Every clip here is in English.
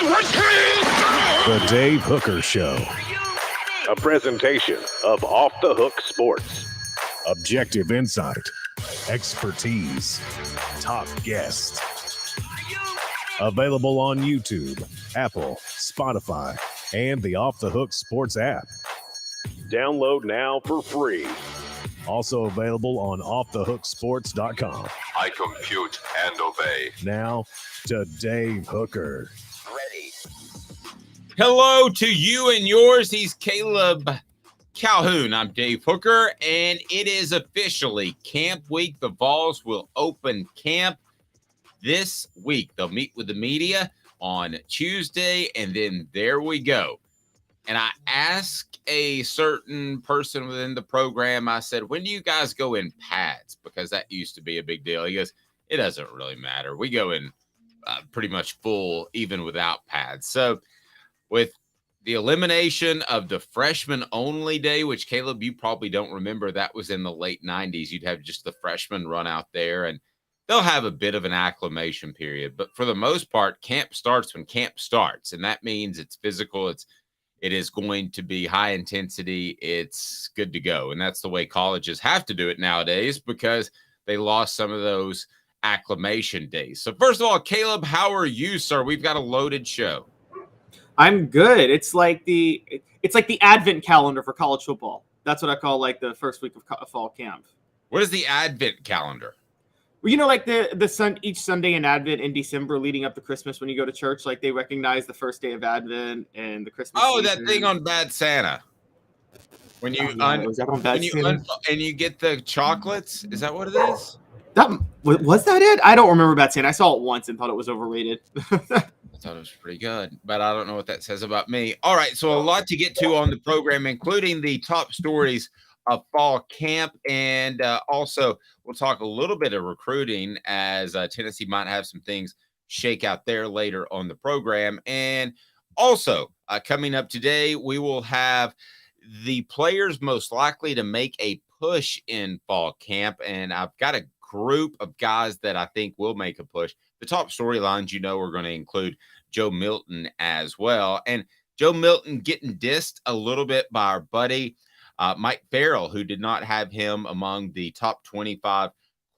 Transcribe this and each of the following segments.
The Dave Hooker Show. A presentation of Off the Hook Sports. Objective insight, expertise, top guests. Available on YouTube, Apple, Spotify, and the Off the Hook Sports app. Download now for free. Also available on offthehooksports.com. I compute and obey. Now to Dave Hooker. Ready. Hello to you and yours. He's Caleb Calhoun. I'm Dave Hooker, and it is officially camp week. The Vols will open camp this week. They'll meet with the media on Tuesday, and then there we go. And I asked a certain person within the program, I said, when do you guys go in pads? Because that used to be a big deal. He goes, it doesn't really matter. We go in pretty much full, even without pads. So with the elimination of the freshman only day, which Caleb, you probably don't remember, that was in the late 90s. You'd have just the freshmen run out there, and they'll have a bit of an acclimation period. But for the most part, camp starts when camp starts. And that means it's physical. It is going to be high intensity. It's good to go. And that's the way colleges have to do it nowadays because they lost some of those acclimation days. So first of all, Caleb, how are you, sir? We've got a loaded show. I'm good. It's like the advent calendar for college football. That's what I call like the first week of fall camp. What is the advent calendar? Well, you know, like each Sunday in Advent in December leading up to Christmas when you go to church, like they recognize the first day of Advent and the Christmas. Oh, season. that thing on Bad Santa. When you and you get the chocolates, is that what it is? Was that it? I don't remember Bad Santa. I saw it once and thought it was overrated. I thought it was pretty good, but I don't know what that says about me. All right, so a lot to get to on the program, including the top stories of fall camp, and also we'll talk a little bit of recruiting as Tennessee might have some things shake out there later on the program. And also coming up today, we will have the players most likely to make a push in fall camp, and I've got a group of guys that I think will make a push. The top storylines, are going to include Joe Milton as well. And Joe Milton getting dissed a little bit by our buddy Mike Farrell, who did not have him among the top 25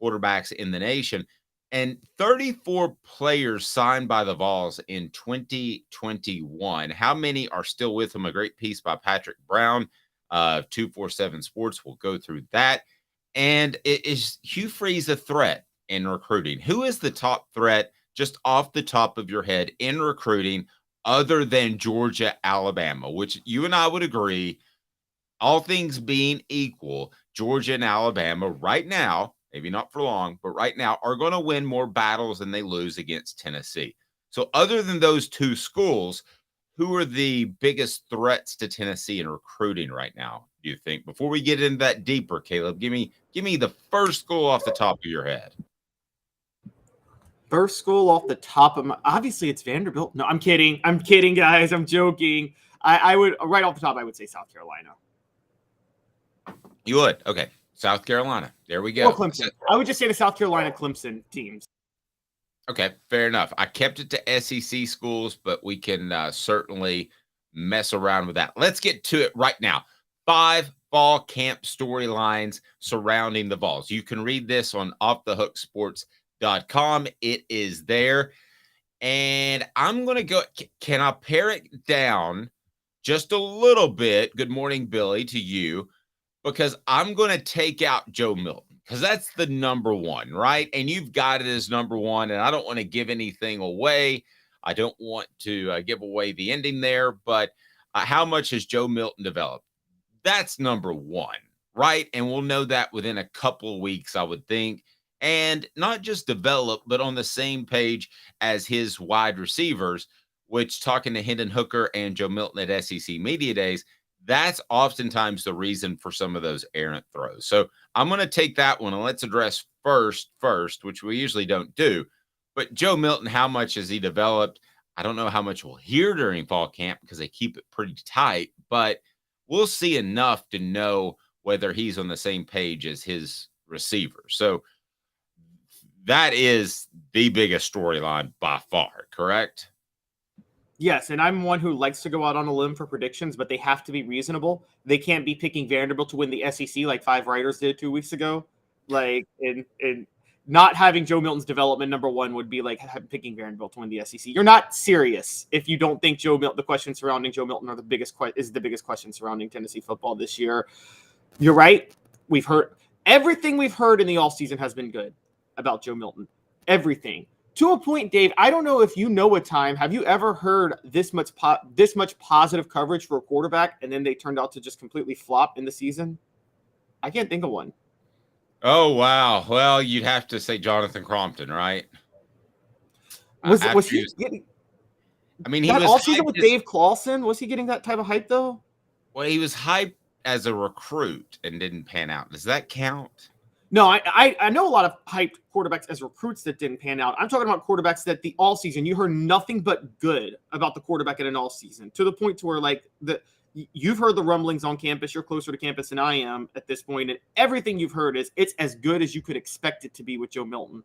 quarterbacks in the nation. And 34 players signed by the Vols in 2021. How many are still with him? A great piece by Patrick Brown of 247 Sports. We'll go through that. And is Hugh Freeze a threat in recruiting? Who is the top threat just off the top of your head in recruiting other than Georgia, Alabama, which you and I would agree, all things being equal, Georgia and Alabama right now, maybe not for long, but right now are going to win more battles than they lose against Tennessee. So other than those two schools, who are the biggest threats to Tennessee in recruiting right now, do you think? Before we get into that deeper, Caleb, give me the first school off the top of your head. First school off the top of my, obviously it's Vanderbilt. No, I'm kidding, guys. I'm joking. I would, right off the top, I would say South Carolina. You would? Okay. South Carolina. There we go. Or Clemson. I would just say the South Carolina Clemson teams. Okay, fair enough. I kept it to SEC schools, but we can certainly mess around with that. Let's get to it right now. 5 fall camp storylines surrounding the Vols. You can read this on offthehooksports.com. It is there. And I'm going to go. Can I pare it down just a little bit? Good morning, Billy, to you. Because I'm going to take out Joe Milton because that's the number one, right? And you've got it as number one, and I don't want to give anything away. I don't want to give away the ending there, but how much has Joe Milton developed? That's number one, right? And we'll know that within a couple of weeks, I would think. And not just develop, but on the same page as his wide receivers, which talking to Hendon Hooker and Joe Milton at SEC Media Days, that's oftentimes the reason for some of those errant throws. So I'm going to take that one and let's address first, which we usually don't do. But Joe Milton, how much has he developed? I don't know how much we'll hear during fall camp because they keep it pretty tight, but we'll see enough to know whether he's on the same page as his receiver. So that is the biggest storyline by far, correct? Yes, and I'm one who likes to go out on a limb for predictions, but they have to be reasonable. They can't be picking Vanderbilt to win the SEC like 5 writers did 2 weeks ago. Like, and not having Joe Milton's development number one would be like picking Vanderbilt to win the SEC. You're not serious if you don't think the questions surrounding Joe Milton are the biggest question surrounding Tennessee football this year. You're right. We've heard everything we've heard in the offseason has been good about Joe Milton. Everything. To a point, Dave, I don't know if you know a time. Have you ever heard this much positive coverage for a quarterback, and then they turned out to just completely flop in the season? I can't think of one. Oh, wow. Well, you'd have to say Jonathan Crompton, right? Was he getting? I mean, he that was all season with Dave Clawson. Was he getting that type of hype though? Well, he was hyped as a recruit and didn't pan out. Does that count? No, I know a lot of hyped quarterbacks as recruits that didn't pan out. I'm talking about quarterbacks that the all season you heard nothing but good about the quarterback in an all season, to the point to where like you've heard the rumblings on campus. You're closer to campus than I am at this point, and everything you've heard is it's as good as you could expect it to be with Joe Milton,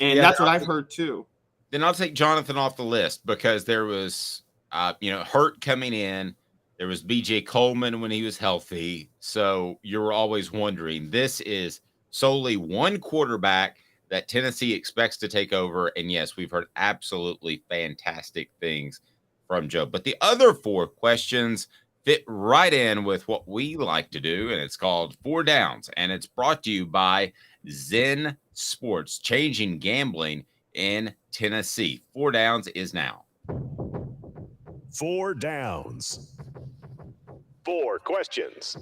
and that's what I've heard too. Then I'll take Jonathan off the list because there was, Hurt coming in. There was B.J. Coleman when he was healthy. So you were always wondering, this is solely one quarterback that Tennessee expects to take over. And yes, we've heard absolutely fantastic things from Joe. But the other 4 questions fit right in with what we like to do, and it's called 4 Downs. And it's brought to you by Zen Sports, changing gambling in Tennessee. 4 Downs is now. 4 downs. 4 questions.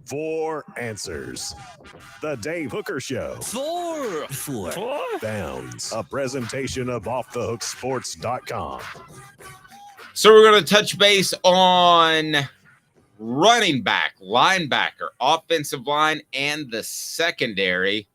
4 answers. The Dave Hooker Show. 4 Downs. A presentation of offthehooksports.com. So we're going to touch base on running back, linebacker, offensive line, and the secondary.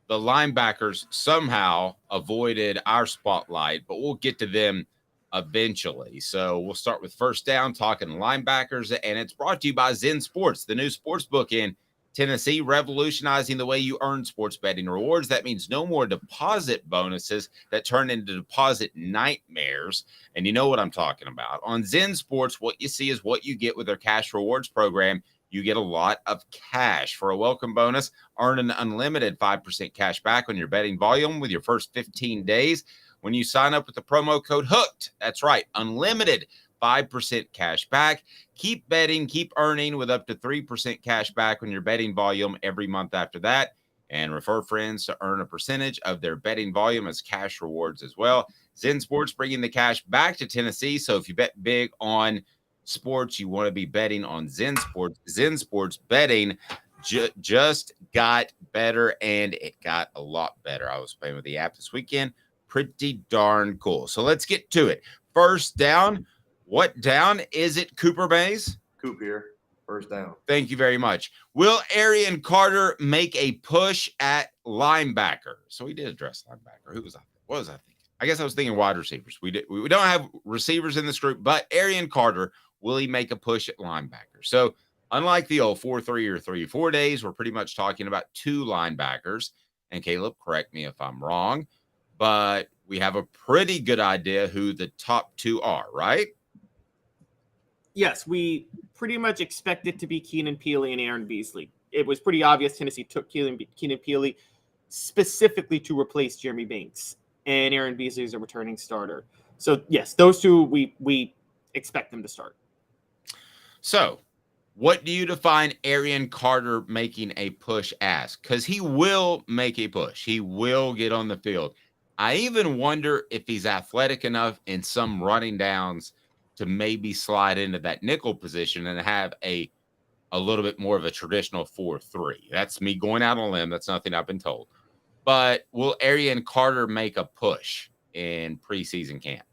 The linebackers somehow avoided our spotlight, but we'll get to them eventually. So we'll start with first down, talking linebackers, and it's brought to you by Zen Sports, the new sports book in Tennessee, revolutionizing the way you earn sports betting rewards. That means no more deposit bonuses that turn into deposit nightmares. And you know what I'm talking about. On Zen Sports, what you see is what you get with their cash rewards program. You get a lot of cash. For a welcome bonus, earn an unlimited 5% cash back on your betting volume with your first 15 days when you sign up with the promo code HOOKED. That's right, unlimited 5% cash back. Keep betting, keep earning with up to 3% cash back on your betting volume every month after that. And refer friends to earn a percentage of their betting volume as cash rewards as well. Zen Sports bringing the cash back to Tennessee. So if you bet big on sports, you want to be betting on Zen Sports. Zen Sports betting just got better, and it got a lot better. I was playing with the app this weekend. Pretty darn cool. So let's get to it. First down. What down is it, Cooper Mays? Coop here. First down. Thank you very much. Will Arian Carter make a push at linebacker? So he did address linebacker. Who was I? What was I thinking? I guess I was thinking wide receivers. We don't have receivers in this group, but Arian Carter, will he make a push at linebacker? So unlike the old 4-3 or 3-4 days, we're pretty much talking about 2 linebackers. And Caleb, correct me if I'm wrong, but we have a pretty good idea who the top 2 are, right? Yes, we pretty much expect it to be Keenan Peely and Aaron Beasley. It was pretty obvious Tennessee took Keenan Peely specifically to replace Jeremy Banks, and Aaron Beasley is a returning starter. So, yes, those 2, we expect them to start. So, what do you define Arian Carter making a push as? Because he will make a push. He will get on the field. I even wonder if he's athletic enough in some running downs to maybe slide into that nickel position and have a little bit more of a traditional 4-3. That's me going out on a limb. That's nothing I've been told. But will Arian Carter make a push in preseason camp?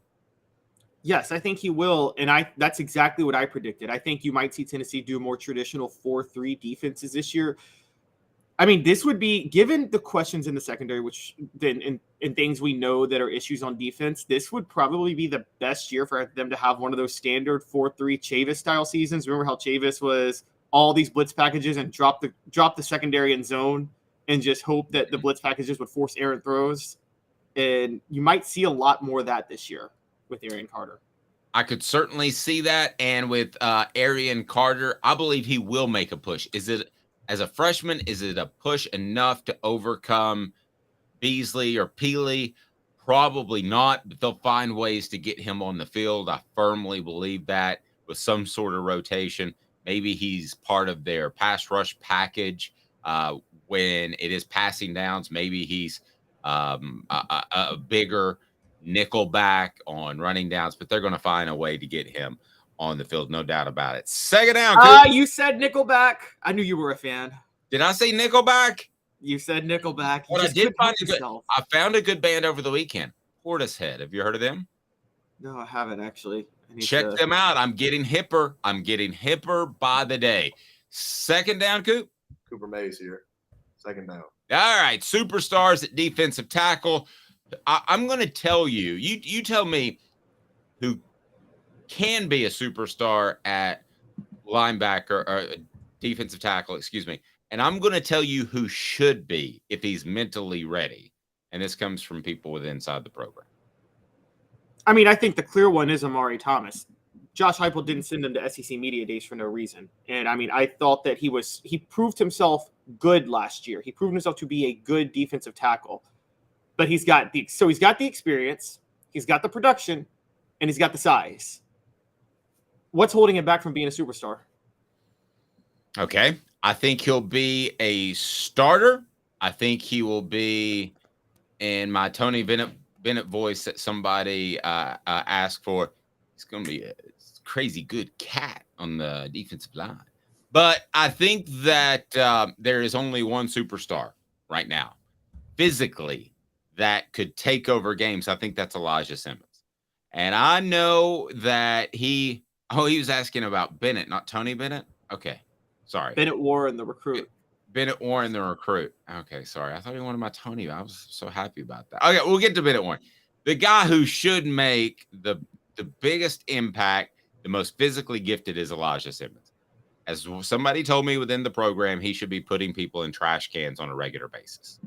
Yes, I think he will, and that's exactly what I predicted. I think you might see Tennessee do more traditional 4-3 defenses this year. I mean, this would be, given the questions in the secondary, which then in things we know that are issues on defense, this would probably be the best year for them to have one of those standard 4-3 Chavis style seasons. Remember how Chavis was all these blitz packages and drop the secondary in zone and just hope that the blitz packages would force errant throws. And you might see a lot more of that this year. with Arian Carter. I could certainly see that. And with Arian Carter, I believe he will make a push. Is it, as a freshman, is it a push enough to overcome Beasley or Peely? Probably not, but they'll find ways to get him on the field. I firmly believe that, with some sort of rotation. Maybe he's part of their pass rush package when it is passing downs. Maybe he's a bigger nickel back on running downs, but they're going to find a way to get him on the field, no doubt about it. Second down. You said Nickelback. I knew you were a fan. Did I say Nickelback? You said Nickelback. Well, I found a good band over the weekend. Portishead. Have you heard of them? No, I haven't actually. Check them out. I'm getting hipper. I'm getting hipper by the day. Second down, Coop. Cooper Mays here. Second down. All right. Superstars at defensive tackle. I'm going to tell you, you tell me who can be a superstar at linebacker or defensive tackle, excuse me. And I'm going to tell you who should be if he's mentally ready. And this comes from people with inside the program. I mean, I think the clear one is Amari Thomas. Josh Heupel didn't send him to SEC Media Days for no reason. And I mean, I thought that he proved himself good last year. He proved himself to be a good defensive tackle. But he's got the experience, he's got the production, and he's got the size. What's holding him back from being a superstar? Okay. I think he'll be a starter. I think he will be, in my Tony Bennett voice that somebody asked for, he's going to be a crazy good cat on the defensive line. But I think that there is only one superstar right now, physically, that could take over games. I think that's Elijah Simmons. And I know that he was asking about Bennett, not Tony Bennett. Okay. Sorry. Bennett Warren, the recruit. Bennett Warren, the recruit. Okay. Sorry. I thought he wanted my Tony. I was so happy about that. Okay. We'll get to Bennett Warren. The guy who should make the biggest impact, the most physically gifted, is Elijah Simmons. As somebody told me within the program, he should be putting people in trash cans on a regular basis.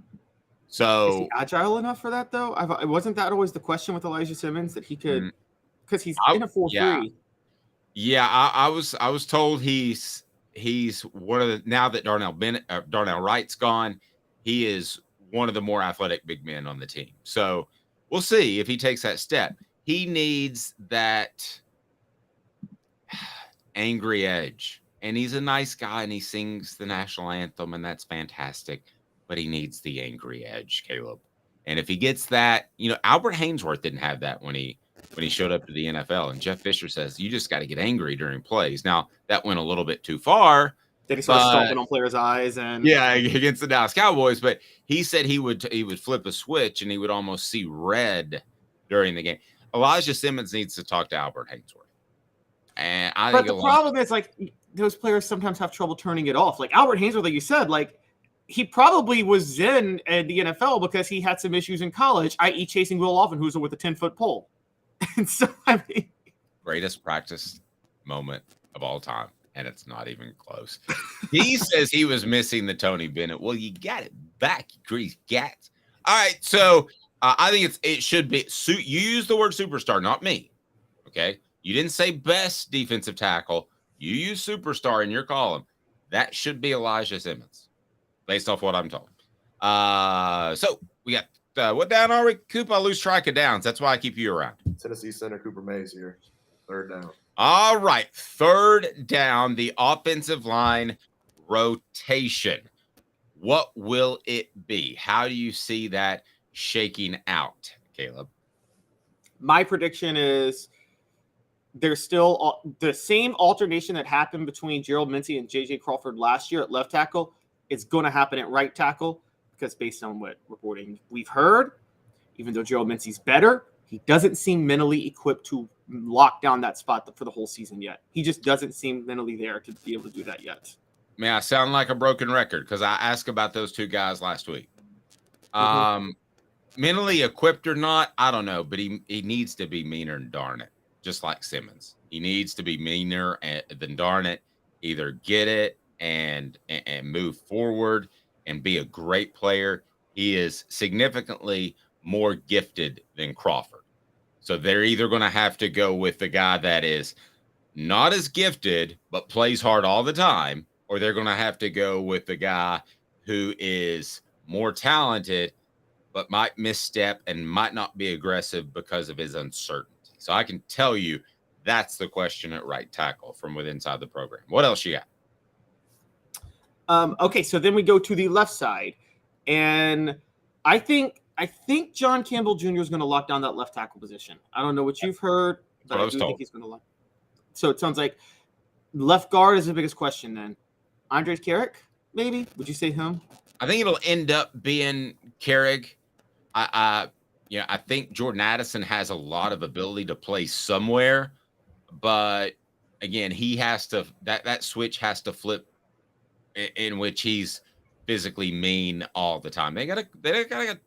So is he agile enough for that, though? Wasn't that always the question with Elijah Simmons, that he could, because he's in a 4-3. Yeah, I was told he's one of the, now that Darnell Wright's gone, he is one of the more athletic big men on the team. So we'll see if he takes that step. He needs that angry edge, and he's a nice guy and he sings the national anthem, and that's fantastic. But he needs the angry edge, Caleb. And if he gets that, Albert Hainsworth didn't have that when he showed up to the NFL. And Jeff Fisher says, you just got to get angry during plays. Now, that went a little bit too far. Did he start stomping on players' eyes? Yeah, against the Dallas Cowboys. But he said he would flip a switch and he would almost see red during the game. Elijah Simmons needs to talk to Albert Hainsworth. And I think the problem is, those players sometimes have trouble turning it off. Like Albert Hainsworth, like you said, he probably was zen at the NFL because he had some issues in college, i.e. chasing Will Offenhuser with a 10-foot pole. And so, greatest practice moment of all time, and it's not even close. He says he was missing the Tony Bennett. Well, you got it back, you grease gats. All right, so I think it should be you use the word superstar, not me. Okay, you didn't say best defensive tackle. You use superstar in your column. That should be Elijah Simmons, based off what I'm told. So we got what down are we, Coop? I lose track of downs. That's why I keep you around. Tennessee center Cooper Mays here. Third down. All right. Third down, the offensive line rotation. What will it be? How do you see that shaking out, Caleb? My prediction is there's still the same alternation that happened between Gerald Mincy and J.J. Crawford last year at left tackle. It's going to happen at right tackle because based on what reporting we've heard, even though Gerald Mincy's better, he doesn't seem mentally equipped to lock down that spot for the whole season yet. He just doesn't seem mentally there to be able to do that yet. May I sound like a broken record because I asked about those two guys last week. Mentally equipped or not, I don't know, but he needs to be meaner than darn it, just like Simmons. He needs to be meaner than darn it, either get it and move forward and be a great player. He is significantly more gifted than Crawford. So they're either going to have to go with the guy that is not as gifted, but plays hard all the time, or they're going to have to go with the guy who is more talented, but might misstep and might not be aggressive because of his uncertainty. So I can tell you that's the question at right tackle from within inside the program. What else you got? Okay, so then we go to the left side, and I think John Campbell Jr. is going to lock down that left tackle position. I don't know what you've heard, but I do think he's going to lock. So it sounds like left guard is the biggest question then. Andres Carrick, maybe? Would you say him? I think it'll end up being Carrick. I think Jordan Addison has a lot of ability to play somewhere, but again, he has to that switch has to flip in which he's physically mean all the time. They got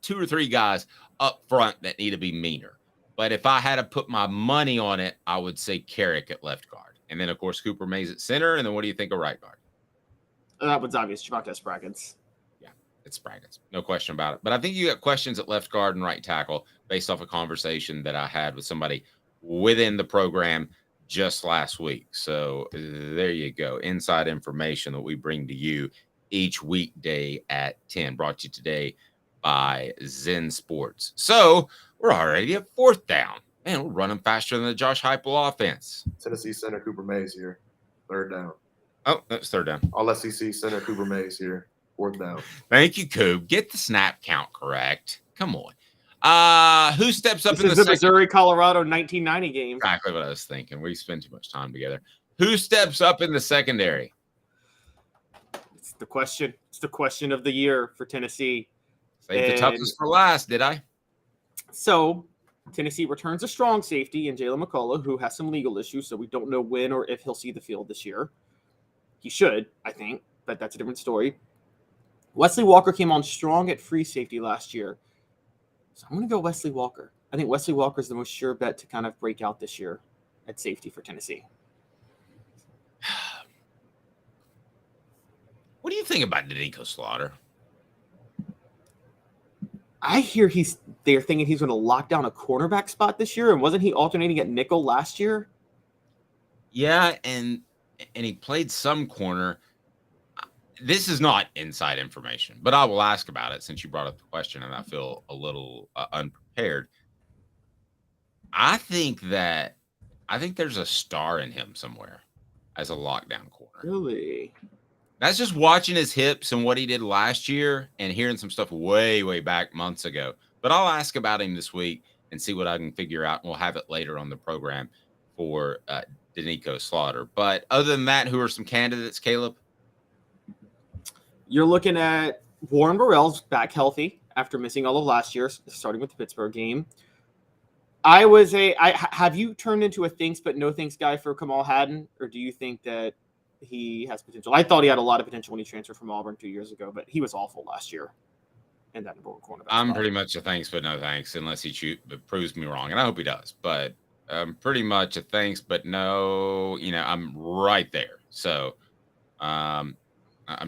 2 or 3 guys up front that need to be meaner. But if I had to put my money on it, I would say Carrick at left guard. And then, of course, Cooper Mays at center. And then what do you think of right guard? That one's obvious. Javonte Spraggins. Yeah, it's Spraggins. No question about it. But I think you got questions at left guard and right tackle based off a conversation that I had with somebody within the program just last week. So there you go. Inside information that we bring to you each weekday at 10. Brought to you today by Zen Sports. So we're already at 4th down. Man, we're running faster than the Josh Heupel offense. Tennessee center Cooper Mays here. 3rd down. Oh, that's 3rd down. All SEC center Cooper Mays here. 4th down. Thank you, Coop. Get the snap count correct. Come on. Who steps up this in is the the Missouri-Colorado 1990 game. Exactly what I was thinking. We spend too much time together. Who steps up in the secondary? It's the question. It's the question of the year for Tennessee. Save the toughest for last, did I? So Tennessee returns a strong safety in Jalen McCullough, who has some legal issues, so we don't know when or if he'll see the field this year. He should, I think, but that's a different story. Wesley Walker came on strong at free safety last year. So I'm going to go Wesley Walker. I think Wesley Walker is the most sure bet to kind of break out this year at safety for Tennessee. What do you think about Danico Slaughter? I hear they're thinking he's going to lock down a cornerback spot this year, and wasn't he alternating at nickel last year? Yeah, and he played some corner. This is not inside information, but I will ask about it since you brought up the question, and I feel a little unprepared. I think there's a star in him somewhere as a lockdown corner. Really? That's just watching his hips and what he did last year and hearing some stuff way, way back months ago. But I'll ask about him this week and see what I can figure out, and we'll have it later on the program for Danico Slaughter. But other than that, who are some candidates, Caleb? You're looking at Warren Burrell's back healthy after missing all of last year, starting with the Pittsburgh game. Have you turned into a thanks but no thanks guy for Kamal Hadden, or do you think that he has potential? I thought he had a lot of potential when he transferred from Auburn 2 years ago, but he was awful last year. And that number 1 cornerback. I'm pretty much a thanks but no thanks unless he proves me wrong, and I hope he does. But pretty much a thanks but no. I'm right there. So I'm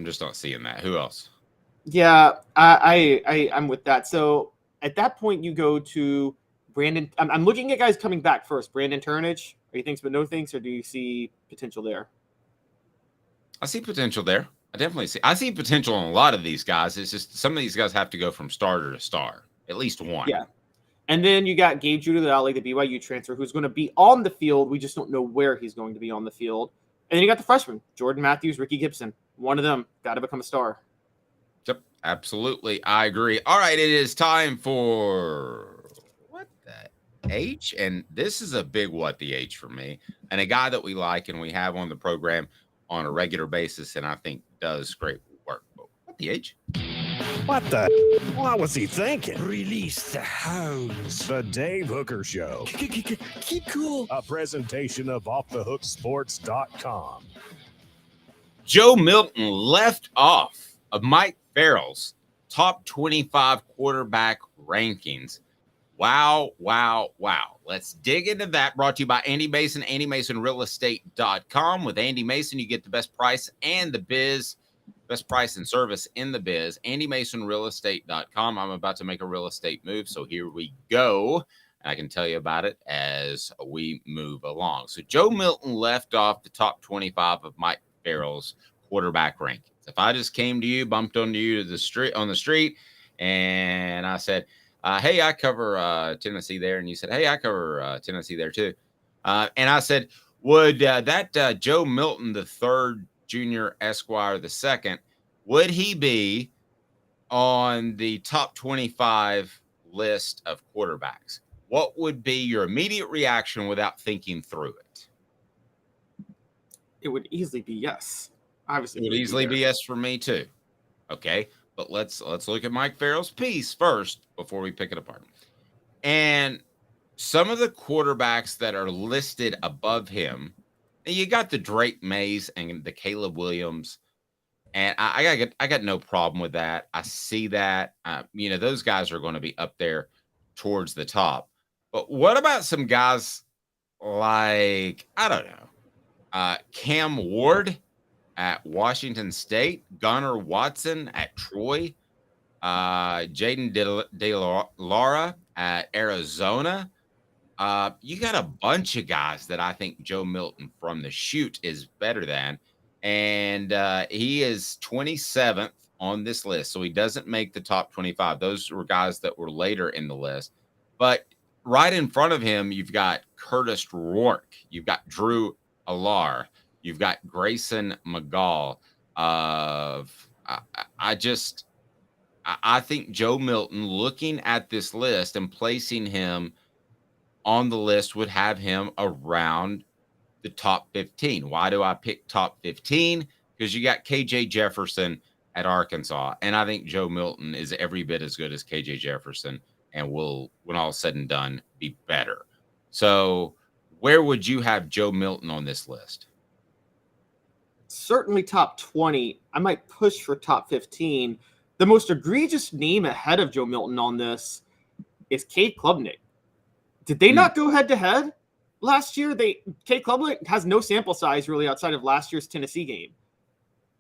just not seeing that. Who else? Yeah, I'm with that. So at that point, you go to Brandon. I'm looking at guys coming back first. Brandon Turnage. Are you thanks but no thanks, or do you see potential there? I see potential there. I see potential in a lot of these guys. It's just some of these guys have to go from starter to star, at least one. Yeah. And then you got Gabe Judith-Ali, the BYU transfer, who's going to be on the field. We just don't know where he's going to be on the field. And then you got the freshman, Jordan Matthews, Ricky Gibson. One of them got to become a star. Yep, absolutely. I agree. All right, it is time for what the H? And this is a big what the H for me. And a guy that we like and we have on the program on a regular basis and I think does great work. But what the H? What the? What was he thinking? Release the hounds. The Dave Hooker Show. Keep cool. A presentation of OffTheHookSports.com. Joe Milton left off of Mike Farrell's top 25 quarterback rankings. Wow, wow, wow. Let's dig into that. Brought to you by Andy Mason, AndyMasonRealEstate.com. With Andy Mason, you get the best price and the biz. Best price and service in the biz. AndyMasonRealEstate.com. I'm about to make a real estate move, so here we go. And I can tell you about it as we move along. So Joe Milton left off the top 25 of Mike Farrell's quarterback rankings. If I just came to you, bumped onto you on the street, and I said, hey, I cover Tennessee there. And you said, hey, I cover Tennessee there too. And I said, would that Joe Milton III, Junior Esquire II, would he be on the top 25 list of quarterbacks? What would be your immediate reaction without thinking through it? It would easily be yes. Obviously, It would easily be yes for me too. Okay, but let's look at Mike Farrell's piece first before we pick it apart. And some of the quarterbacks that are listed above him, you got the Drake Mays and the Caleb Williams, and I got no problem with that. I see that. Those guys are going to be up there towards the top. But what about some guys like, I don't know, Cam Ward at Washington State, Gunnar Watson at Troy, Jaden De Laura at Arizona? You got a bunch of guys that I think Joe Milton from the shoot is better than. And he is 27th on this list. So he doesn't make the top 25. Those were guys that were later in the list. But right in front of him, you've got Curtis Rourke. You've got Drew Alar. You've got Grayson McGall. I think Joe Milton, looking at this list and placing him on the list, would have him around the top 15. Why do I pick top 15? Because you got KJ Jefferson at Arkansas. And I think Joe Milton is every bit as good as KJ Jefferson and will, when all is said and done, be better. So where would you have Joe Milton on this list? Certainly top 20. I might push for top 15. The most egregious name ahead of Joe Milton on this is Cade Klubnik. Did they not go head-to-head last year? Cade Klubnik has no sample size really outside of last year's Tennessee game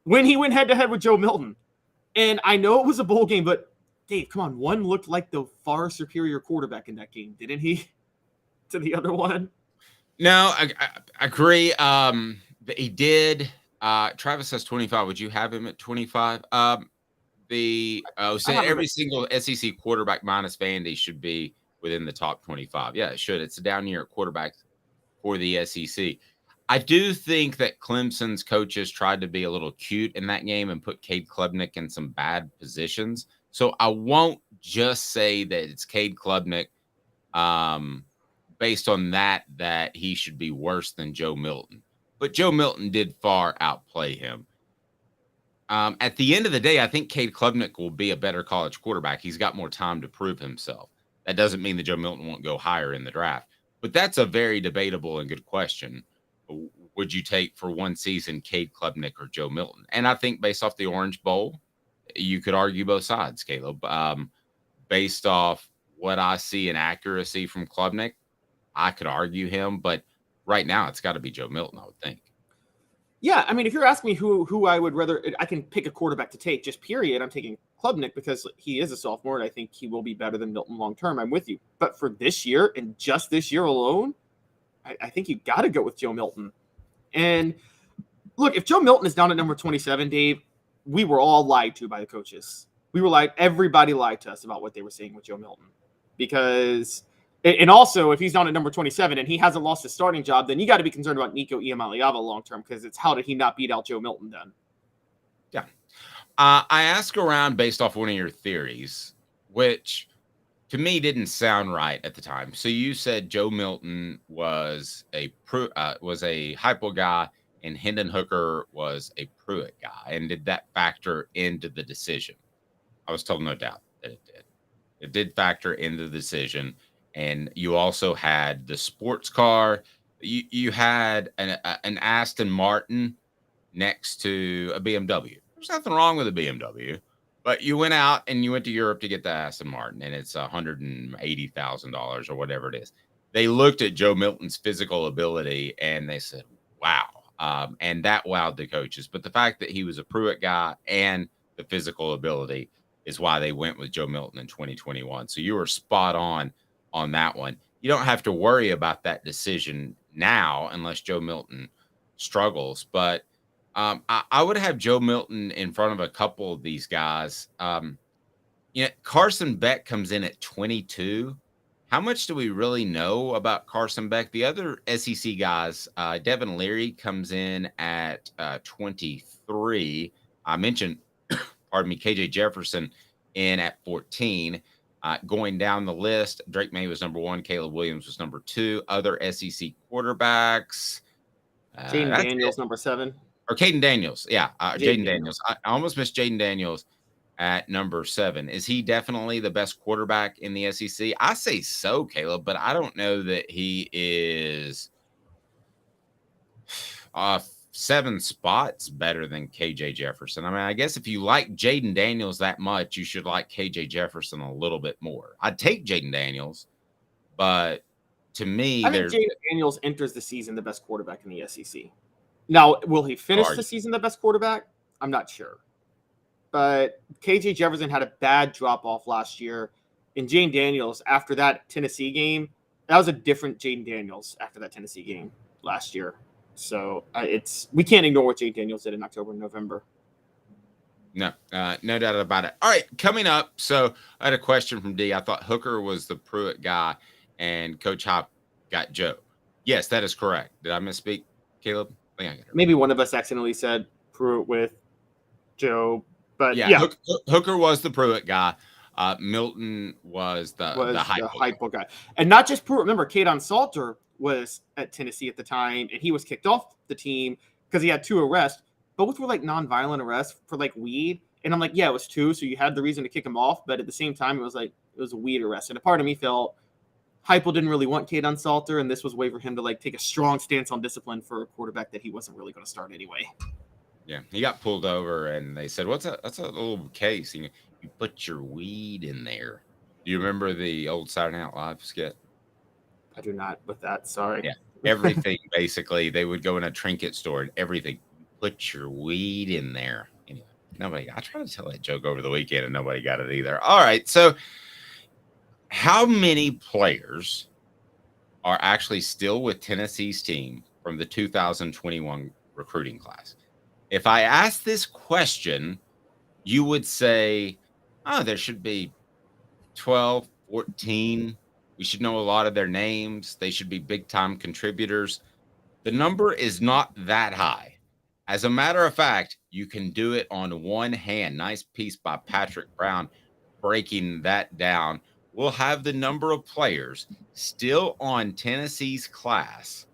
when he went head-to-head with Joe Milton. And I know it was a bowl game, but Dave, come on. One looked like the far superior quarterback in that game, didn't he? To the other one? No, I agree. He did. Travis says 25. Would you have him at 25? Every single SEC quarterback minus Vandy should be within the top 25. Yeah, it should. It's a down year at quarterback for the SEC. I do think that Clemson's coaches tried to be a little cute in that game and put Cade Klubnik in some bad positions. So I won't just say that it's Cade Klubnik based on that he should be worse than Joe Milton. But Joe Milton did far outplay him. At the end of the day, I think Cade Klubnik will be a better college quarterback. He's got more time to prove himself. That doesn't mean that Joe Milton won't go higher in the draft. But that's a very debatable and good question. Would you take for one season Cade Klubnik or Joe Milton? And I think based off the Orange Bowl, you could argue both sides, Caleb. Based off what I see in accuracy from Klubnik, I could argue him. But right now, it's got to be Joe Milton, I would think. Yeah, I mean, if you're asking me who I would rather, I can pick a quarterback to take, just period. I'm taking Klubnik because he is a sophomore, and I think he will be better than Milton long term. I'm with you. But for this year, and just this year alone, I think you got to go with Joe Milton. And look, if Joe Milton is down at number 27, Dave, we were all lied to by the coaches. Everybody lied to us about what they were saying with Joe Milton. Because, and also, if he's down at number 27 and he hasn't lost his starting job, then you got to be concerned about Nico Iamaleava long term, because it's how did he not beat out Joe Milton then? Yeah. I asked around based off one of your theories, which to me didn't sound right at the time. So you said Joe Milton was a hypo guy and Hendon Hooker was a Pruitt guy. And did that factor into the decision? I was told no doubt that it did. It did factor into the decision. And you also had the sports car. You had an Aston Martin next to a BMW. There's nothing wrong with a BMW, but you went out and you went to Europe to get the Aston Martin, and it's $180,000 or whatever it is. They looked at Joe Milton's physical ability and they said, wow. And that wowed the coaches. But the fact that he was a Pruitt guy and the physical ability is why they went with Joe Milton in 2021. So you were spot on that one. you don't have to worry about that decision now unless Joe Milton struggles. But I would have Joe Milton in front of a couple of these guys. Carson Beck comes in at 22. How much do we really know about Carson Beck? The other SEC guys, Devin Leary comes in at 23. I mentioned, pardon me, KJ Jefferson in at 14. Going down the list, Drake May was number 1. Caleb Williams was number 2. Other SEC quarterbacks. Jaden Daniels, number 7. Or Caden Daniels. Yeah, Jaden Daniels. Daniels. I almost missed Jaden Daniels at number 7. Is he definitely the best quarterback in the SEC? I say so, Caleb, but I don't know that he is 7 spots better than KJ Jefferson. I mean, I guess if you like Jaden Daniels that much, you should like KJ Jefferson a little bit more. I'd take Jaden Daniels, but to me, I think Jaden Daniels enters the season the best quarterback in the SEC. Now, will he finish the season the best quarterback? I'm not sure. But KJ Jefferson had a bad drop-off last year. And Jaden Daniels, after that Tennessee game, that was a different Jaden Daniels after that Tennessee game last year. So we can't ignore what Jaden Daniels did in October and November. No doubt about it. All right, coming up. So I had a question from D. I thought Hooker was the Pruitt guy and Coach Hop got Joe. Yes, that is correct. Did I misspeak, Caleb? I think I got it. Maybe one of us accidentally said Pruitt with Joe. But yeah. Hooker was the Pruitt guy. Milton was the Heupel guy. And not just Pruitt. Remember, Kaden Salter was at Tennessee at the time, and he was kicked off the team because he had 2 arrests. Both were like nonviolent arrests for like weed. And I'm like, yeah, it was 2, so you had the reason to kick him off. But at the same time, it was a weed arrest. And a part of me felt Heupel didn't really want Kaden Salter, and this was a way for him to like take a strong stance on discipline for a quarterback that he wasn't really going to start anyway. Yeah, he got pulled over, and they said, that's a little case. You put your weed in there. Do you remember the old Saturday Night Live skit? I do not with that. Sorry. Yeah, everything, basically. They would go in a trinket store, and everything. Put your weed in there. Anyway, I tried to tell that joke over the weekend, and nobody got it either. All right, so how many players are actually still with Tennessee's team from the 2021 recruiting class? If I ask this question, you would say, there should be 12, 14. We should know a lot of their names. They should be big-time contributors. The number is not that high. As a matter of fact, you can do it on one hand. Nice piece by Patrick Brown breaking that down. We'll have the number of players still on Tennessee's class,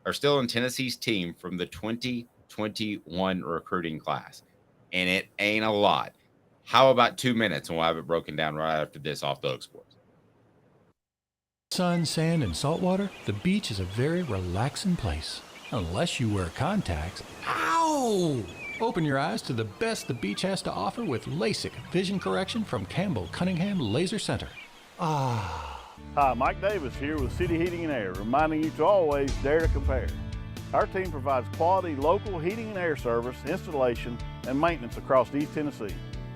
or still on Tennessee's team from the 2021 recruiting class. And it ain't a lot. How about 2 minutes, and we'll have it broken down right after this off the Hook Sports. Sun, sand, and salt water, the beach is a very relaxing place. Unless you wear contacts. Ow! Open your eyes to the best the beach has to offer with LASIK vision correction from Campbell Cunningham Laser Center. Ah. Hi, Mike Davis here with City Heating and Air, reminding you to always dare to compare. Our team provides quality local heating and air service, installation, and maintenance across East Tennessee.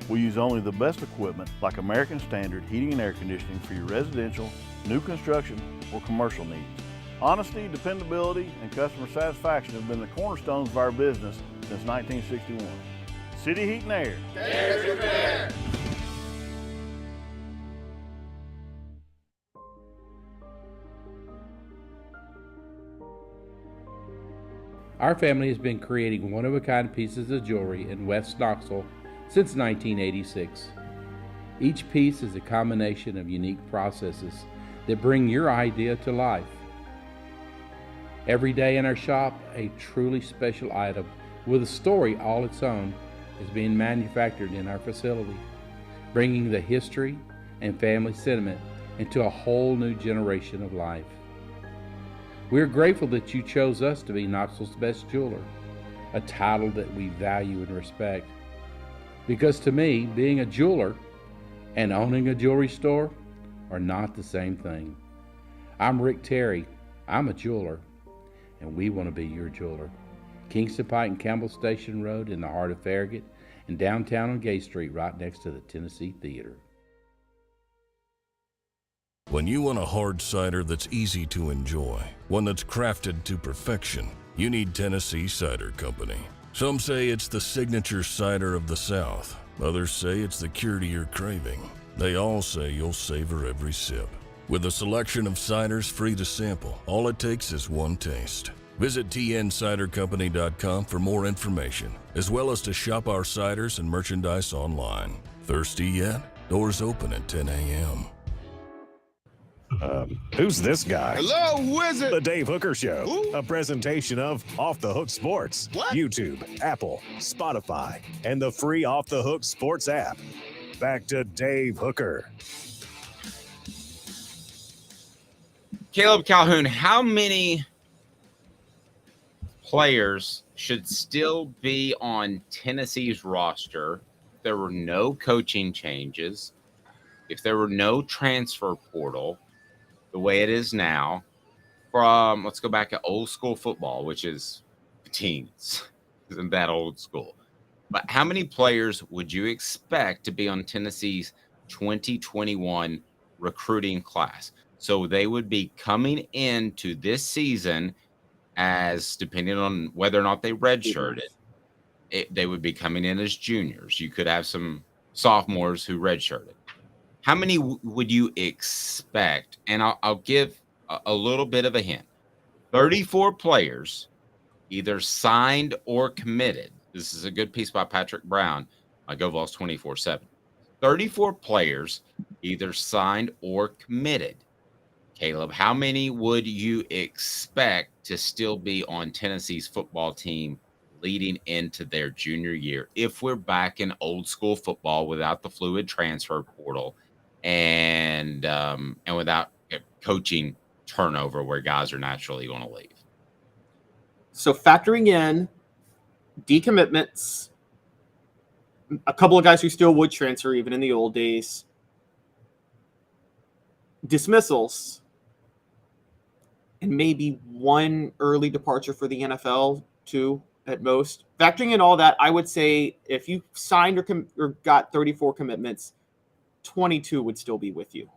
We use only the best equipment like American Standard heating and air conditioning for your residential, new construction, or commercial needs. Honesty, dependability, and customer satisfaction have been the cornerstones of our business since 1961. City Heat and Air. Dare to compare. Our family has been creating one-of-a-kind pieces of jewelry in West Knoxville since 1986. Each piece is a combination of unique processes that bring your idea to life. Every day in our shop, a truly special item with a story all its own is being manufactured in our facility, bringing the history and family sentiment into a whole new generation of life. We're grateful that you chose us to be Knoxville's best jeweler, a title that we value and respect. Because to me, being a jeweler and owning a jewelry store are not the same thing. I'm Rick Terry. I'm a jeweler, and we want to be your jeweler. Kingston Pike and Campbell Station Road in the heart of Farragut, and downtown on Gay Street right next to the Tennessee Theater. When you want a hard cider that's easy to enjoy, one that's crafted to perfection, you need Tennessee Cider Company. Some say it's the signature cider of the South. Others say it's the cure to your craving. They all say you'll savor every sip. With a selection of ciders free to sample, all it takes is one taste. Visit tncidercompany.com for more information, as well as to shop our ciders and merchandise online. Thirsty yet? Doors open at 10 a.m. Who's this guy? Hello, wizard. The Dave Hooker Show, a presentation of Off the Hook Sports, YouTube, Apple, Spotify, and the free Off the Hook Sports app. Back to Dave Hooker. Caleb Calhoun, how many players should still be on Tennessee's roster if there were no coaching changes, if there were no transfer portal the way it is now, from, let's go back to old school football, which is teams, isn't that old school? But how many players would you expect to be on Tennessee's 2021 recruiting class? So they would be coming into this season as, depending on whether or not they redshirted, they would be coming in as juniors. You could have some sophomores who redshirted. How many would you expect? And I'll give a little bit of a hint. 34 players either signed or committed. This is a good piece by Patrick Brown, my Go Vols 24/7. 34 players either signed or committed. Caleb, how many would you expect to still be on Tennessee's football team leading into their junior year if we're back in old school football without the fluid transfer portal and without coaching turnover where guys are naturally going to leave? So factoring in decommitments, a couple of guys who still would transfer even in the old days, dismissals, and maybe one early departure for the NFL, two at most. Factoring in all that, I would say if you signed or got 34 commitments, 22 would still be with you.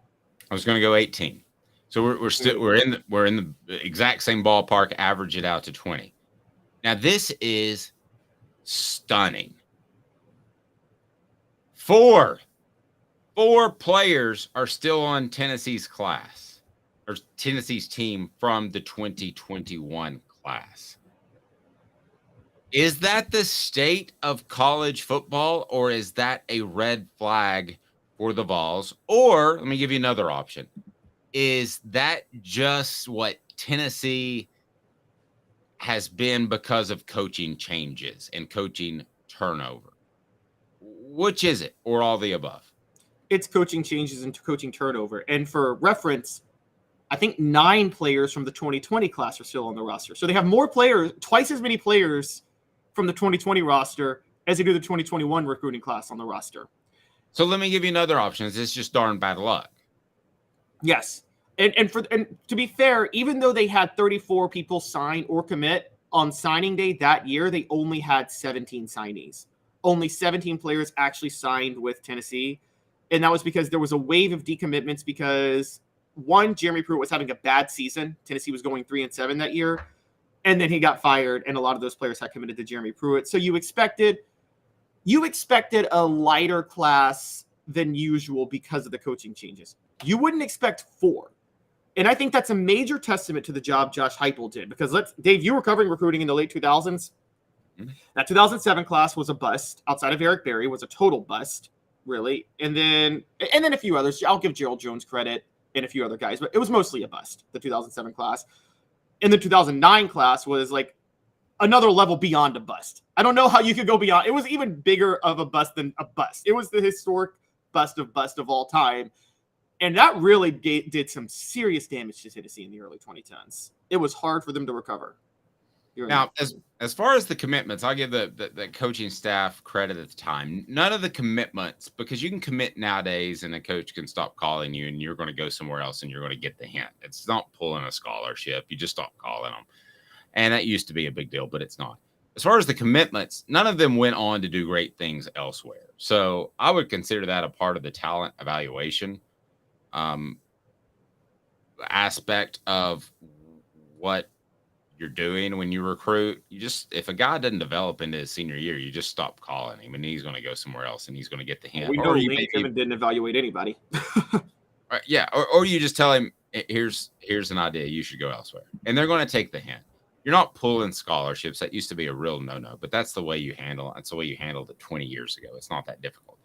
I was going to go 18. So we're in the exact same ballpark. Average it out to 20. Now this is stunning. Four players are still on Tennessee's class, or Tennessee's team from the 2021 class. Is that the state of college football, or is that a red flag for the Vols? Or let me give you another option. Is that just what Tennessee has been because of coaching changes and coaching turnover? Which is it, or all the above? It's coaching changes and coaching turnover. And for reference, I think 9 players from the 2020 class are still on the roster. So they have more players, twice as many players from the 2020 roster as they do the 2021 recruiting class on the roster. So let me give you another option. Is this just darn bad luck? Yes. And to be fair, even though they had 34 people sign or commit on signing day that year, they only had 17 signees. Only 17 players actually signed with Tennessee. And that was because there was a wave of decommitments because, one, Jeremy Pruitt was having a bad season. Tennessee was going 3-7 that year. And then he got fired, and a lot of those players had committed to Jeremy Pruitt. So you expected a lighter class than usual because of the coaching changes. You wouldn't expect 4. And I think that's a major testament to the job Josh Heupel did. Because Dave, you were covering recruiting in the late 2000s. Mm-hmm. That 2007 class was a bust. Outside of Eric Berry, was a total bust, really. And then a few others. I'll give Gerald Jones credit and a few other guys, but it was mostly a bust, the 2007 class. And the 2009 class was like another level beyond a bust. I don't know how you could go beyond. It was even bigger of a bust than a bust. It was the historic bust of all time. And that really did some serious damage to Tennessee in the early 2010s. It was hard for them to recover. Now, as far as the commitments, I'll give the coaching staff credit at the time. None of the commitments, because you can commit nowadays and the coach can stop calling you and you're going to go somewhere else and you're going to get the hint. It's not pulling a scholarship. You just stop calling them. And that used to be a big deal, but it's not. As far as the commitments, none of them went on to do great things elsewhere. So I would consider that a part of the talent evaluation. aspect of what you're doing when you recruit. If a guy doesn't develop into his senior year, you just stop calling him, and he's going to go somewhere else, and he's going to get the hint. We know Lane Kiffin didn't evaluate anybody. Or you just tell him, here's an idea, you should go elsewhere, and they're going to take the hint. You're not pulling scholarships. That used to be a real no-no, but that's the way you handle it. That's the way you handled it 20 years ago. It's not that difficult.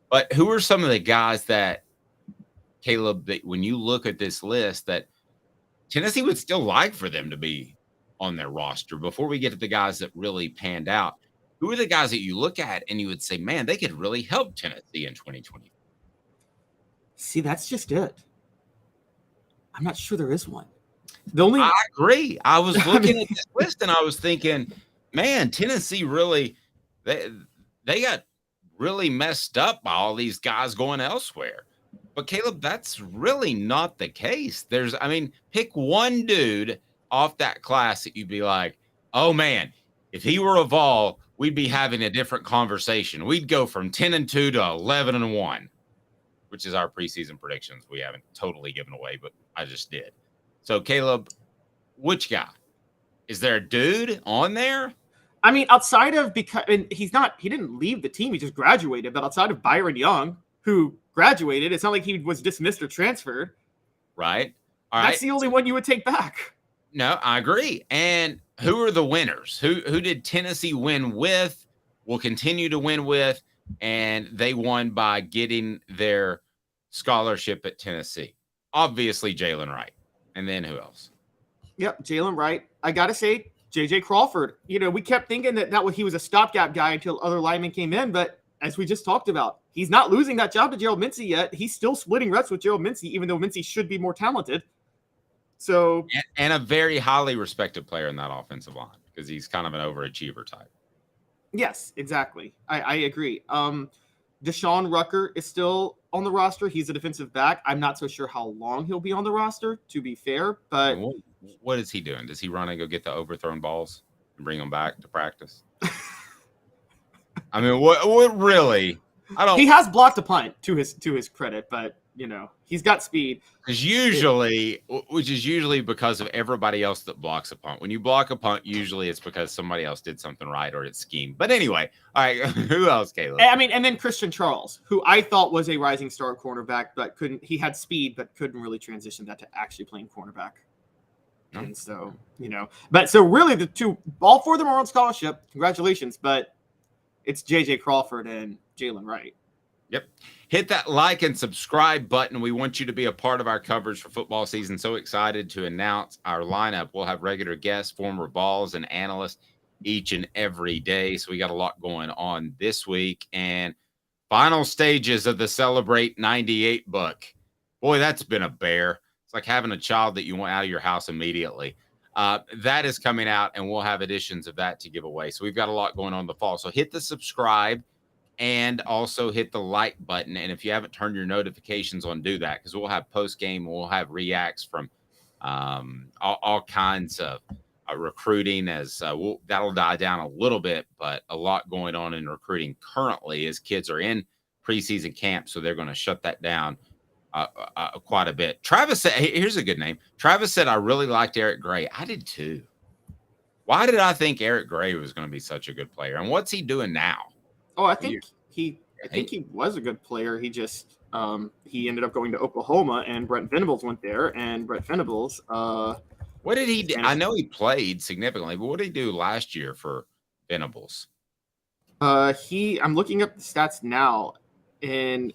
But who are some of the guys that, Caleb, that when you look at this list, that Tennessee would still like for them to be on their roster before we get to the guys that really panned out? Who are the guys that you look at and you would say, man, they could really help Tennessee in 2020? See, that's just it. I'm not sure there is one. I agree. I was looking at this list and I was thinking, man, Tennessee really, they got really messed up by all these guys going elsewhere. But Caleb, that's really not the case. Pick one dude off that class that you'd be like, oh man, if he were a Vol, we'd be having a different conversation. We'd go from 10-2 to 11-1, which is our preseason predictions. We haven't totally given away, but I just did. So Caleb, which guy? Is there a dude on there? I mean, outside of, because he didn't leave the team, he just graduated, but outside of Byron Young, who graduated, it's not like he was dismissed or transferred. Right. That's the only one you would take back. No, I agree. And who are the winners? Who did Tennessee win with, will continue to win with, and they won by getting their scholarship at Tennessee? Obviously, Jalen Wright. And then who else? Yep, Jalen Wright. I got to say, J.J. Crawford. We kept thinking that he was a stopgap guy until other linemen came in, but as we just talked about, he's not losing that job to Gerald Mincy yet. He's still splitting reps with Gerald Mincy, even though Mincy should be more talented. So, and a very highly respected player in that offensive line because he's kind of an overachiever type. Yes, exactly. I agree. Deshaun Rucker is still on the roster. He's a defensive back. I'm not so sure how long he'll be on the roster, to be fair. But what is he doing? Does he run and go get the overthrown balls and bring them back to practice? I mean, what really? He has blocked a punt to his credit, but he's got speed. Which is usually because of everybody else that blocks a punt. When you block a punt, usually it's because somebody else did something right or it's schemed. But anyway, all right, who else, Caleb? I mean, and then Christian Charles, who I thought was a rising star cornerback, but he had speed, but couldn't really transition that to actually playing cornerback. No. And so, but so really all four of them are on scholarship. Congratulations. But it's J.J. Crawford and Jalen Wright. Yep. Hit that like and subscribe button. We want you to be a part of our coverage for football season. So excited to announce our lineup. We'll have regular guests, former Vols, and analysts each and every day. So we got a lot going on this week. And final stages of the Celebrate 98 book. Boy, that's been a bear. It's like having a child that you want out of your house immediately. That is coming out, and we'll have editions of that to give away. So we've got a lot going on in the fall. So hit the subscribe and also hit the like button. And if you haven't turned your notifications on, do that, because we'll have post-game. We'll have reacts from all kinds of recruiting that'll die down a little bit, but a lot going on in recruiting currently as kids are in preseason camp. So they're going to shut that down quite a bit. Travis said, here's a good name. Travis said, I really liked Eric Gray. I did too. Why did I think Eric Gray was going to be such a good player? And what's he doing now? Oh, I think he was a good player. He just he ended up going to Oklahoma, and Brent Venables went there, and Brent Venables. What did he do? I know he played significantly, but what did he do last year for Venables? I'm looking up the stats now, and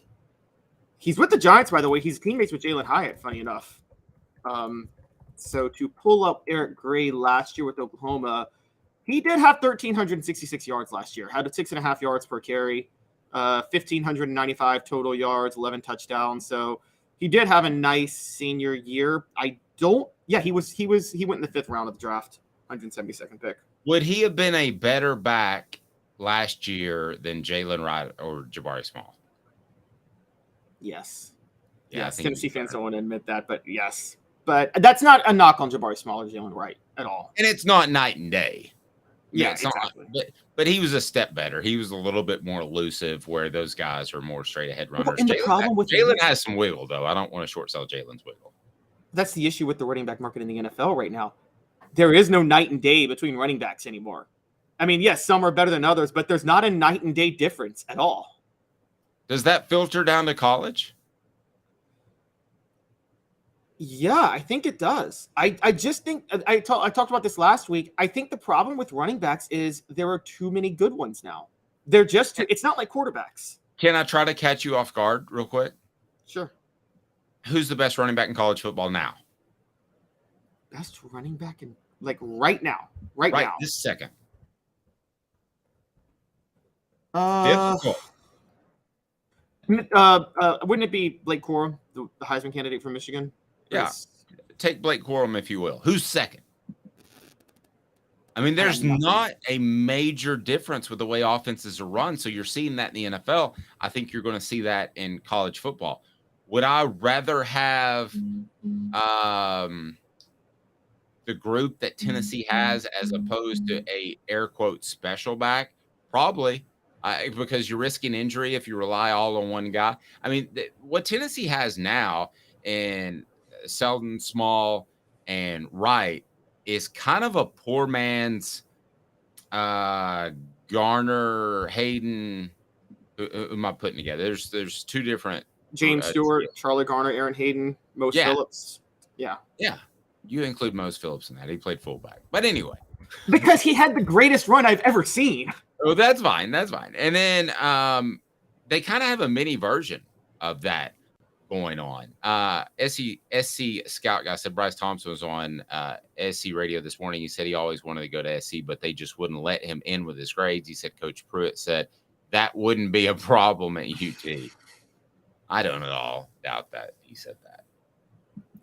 he's with the Giants, by the way. He's teammates with Jalen Hyatt, funny enough. So to pull up Eric Gray last year with Oklahoma, he did have 1,366 yards last year, had 6.5 yards per carry, 1,595 total yards, 11 touchdowns. So he did have a nice senior year. He went in the 5th round of the draft, 172nd pick. Would he have been a better back last year than Jalen Wright or Jabari Small? Yes. Yeah, yes. Tennessee fans don't want to admit that, but yes. But that's not a knock on Jabari Small or Jalen Wright at all. And it's not night and day. Yeah, exactly. But he was a step better. He was a little bit more elusive, where those guys are more straight ahead runners. Well, Jalen has some wiggle, though. I don't want to short sell Jalen's wiggle. That's the issue with the running back market in the NFL right now. There is no night and day between running backs anymore. I mean, yes, some are better than others, but there's not a night and day difference at all. Does that filter down to college? Yeah, I think it does. I just think I talked about this last week. I think the problem with running backs is there are too many good ones now. They're just too, it's not like quarterbacks. Can I try to catch you off guard real quick? Sure. Who's the best running back in college football now? Best running back in right now. Right now. This second. Wouldn't it be Blake Corum, the Heisman candidate from Michigan? Yeah. Take Blake Corum, if you will. Who's second? I mean, there's not a major difference with the way offenses are run. So you're seeing that in the NFL. I think you're going to see that in college football. Would I rather have the group that Tennessee has as opposed to a air quote special back? Probably. Because you're risking injury if you rely all on one guy. I mean, what Tennessee has now in Selden, Small, and Wright is kind of a poor man's Garner, Hayden. Who am I putting together? There's two different. James Stewart, Charlie Garner, Aaron Hayden, Mose Phillips. Yeah. Yeah. You include Mose Phillips in that. He played fullback. But anyway. Because he had the greatest run I've ever seen. Oh, that's fine. That's fine. And then they kind of have a mini version of that going on. SC Scout guy said Bryce Thompson was on SC radio this morning. He said he always wanted to go to SC, but they just wouldn't let him in with his grades. He said Coach Pruitt said that wouldn't be a problem at UT. I don't at all doubt that he said that.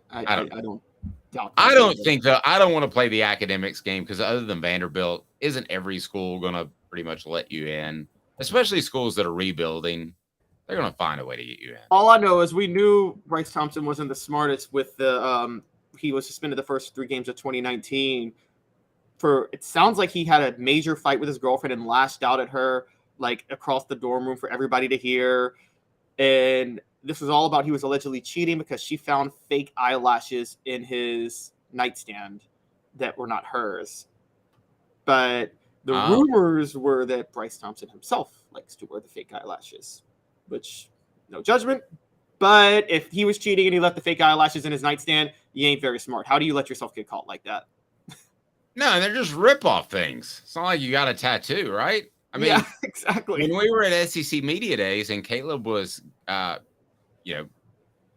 I don't doubt that. I don't think that. I don't want to play the academics game because other than Vanderbilt, isn't every school going to pretty much let you in, especially schools that are rebuilding? They're going to find a way to get you in. All I know is we knew Bryce Thompson wasn't the smartest with the he was suspended the first 3 games of 2019 for it sounds like he had a major fight with his girlfriend and lashed out at her like across the dorm room for everybody to hear. And this was all about he was allegedly cheating because she found fake eyelashes in his nightstand that were not hers. But the rumors were that Bryce Thompson himself likes to wear the fake eyelashes, which no judgment. But if he was cheating and he left the fake eyelashes in his nightstand, you ain't very smart. How do you let yourself get caught like that? No, they're just rip-off things. It's not like you got a tattoo, right? I mean, yeah, exactly. When we were at SEC Media Days and Caleb was,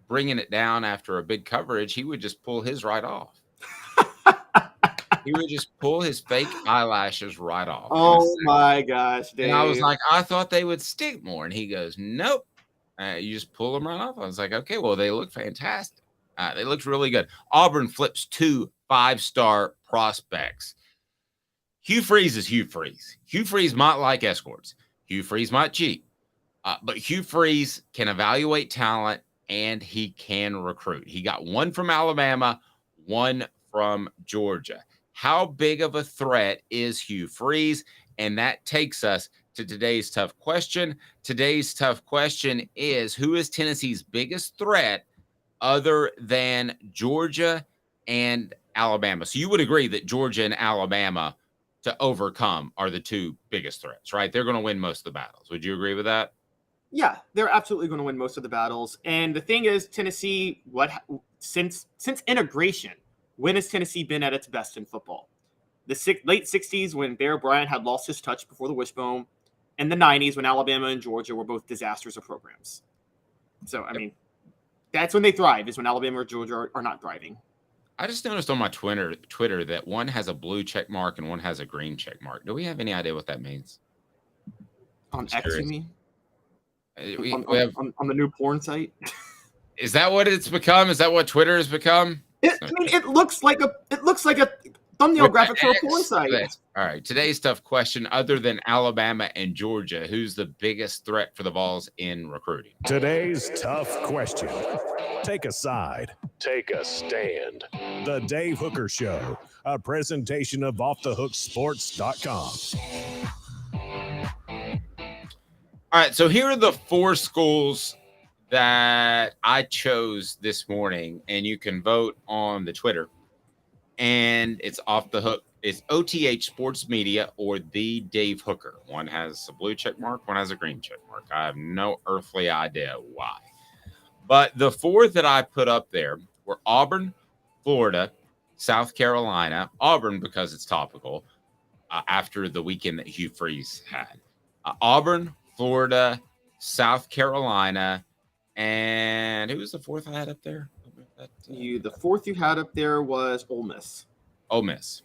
bringing it down after a big coverage, he would just pull his right off. He would just pull his fake eyelashes right off. Oh, my gosh, Dave. And I was like, I thought they would stick more. And he goes, nope. You just pull them right off. I was like, okay, well, they look fantastic. They looked really good. Auburn flips 2 5-star prospects. Hugh Freeze is Hugh Freeze. Hugh Freeze might like escorts. Hugh Freeze might cheat. But Hugh Freeze can evaluate talent, and he can recruit. He got 1 from Alabama, 1 from Georgia. How big of a threat is Hugh Freeze? And that takes us to today's tough question. Today's tough question is, who is Tennessee's biggest threat other than Georgia and Alabama? So you would agree that Georgia and Alabama to overcome are the 2 biggest threats, right? They're going to win most of the battles. Would you agree with that? Yeah, they're absolutely going to win most of the battles. And the thing is, Tennessee, since integration, when has Tennessee been at its best in football? The late 60s when Bear Bryant had lost his touch before the wishbone, and the 90s when Alabama and Georgia were both disasters of programs. So, I mean, that's when they thrive, is when Alabama or Georgia are not thriving. I just noticed on my Twitter that one has a blue check mark and one has a green check mark. Do we have any idea what that means? On X, you mean? We have on the new porn site. Is that what it's become? Is that what Twitter has become? It looks like a thumbnail graphic for a porn site. All right. Today's tough question. Other than Alabama and Georgia, who's the biggest threat for the Vols in recruiting? Today's tough question. Take a side. Take a stand. The Dave Hooker Show, a presentation of OffTheHookSports.com. All right, so here are the 4 schools that I chose this morning, and you can vote on the Twitter, and it's off the hook. It's OTH Sports Media or the Dave Hooker. One has a blue check mark, one has a green check mark. I have no earthly idea why. But the four that I put up there were Auburn, Florida, South Carolina. Auburn because it's topical after the weekend that Hugh Freeze had. Auburn, Florida, South Carolina, and who was the fourth I had up there? The fourth you had up there was Ole Miss. Ole Miss.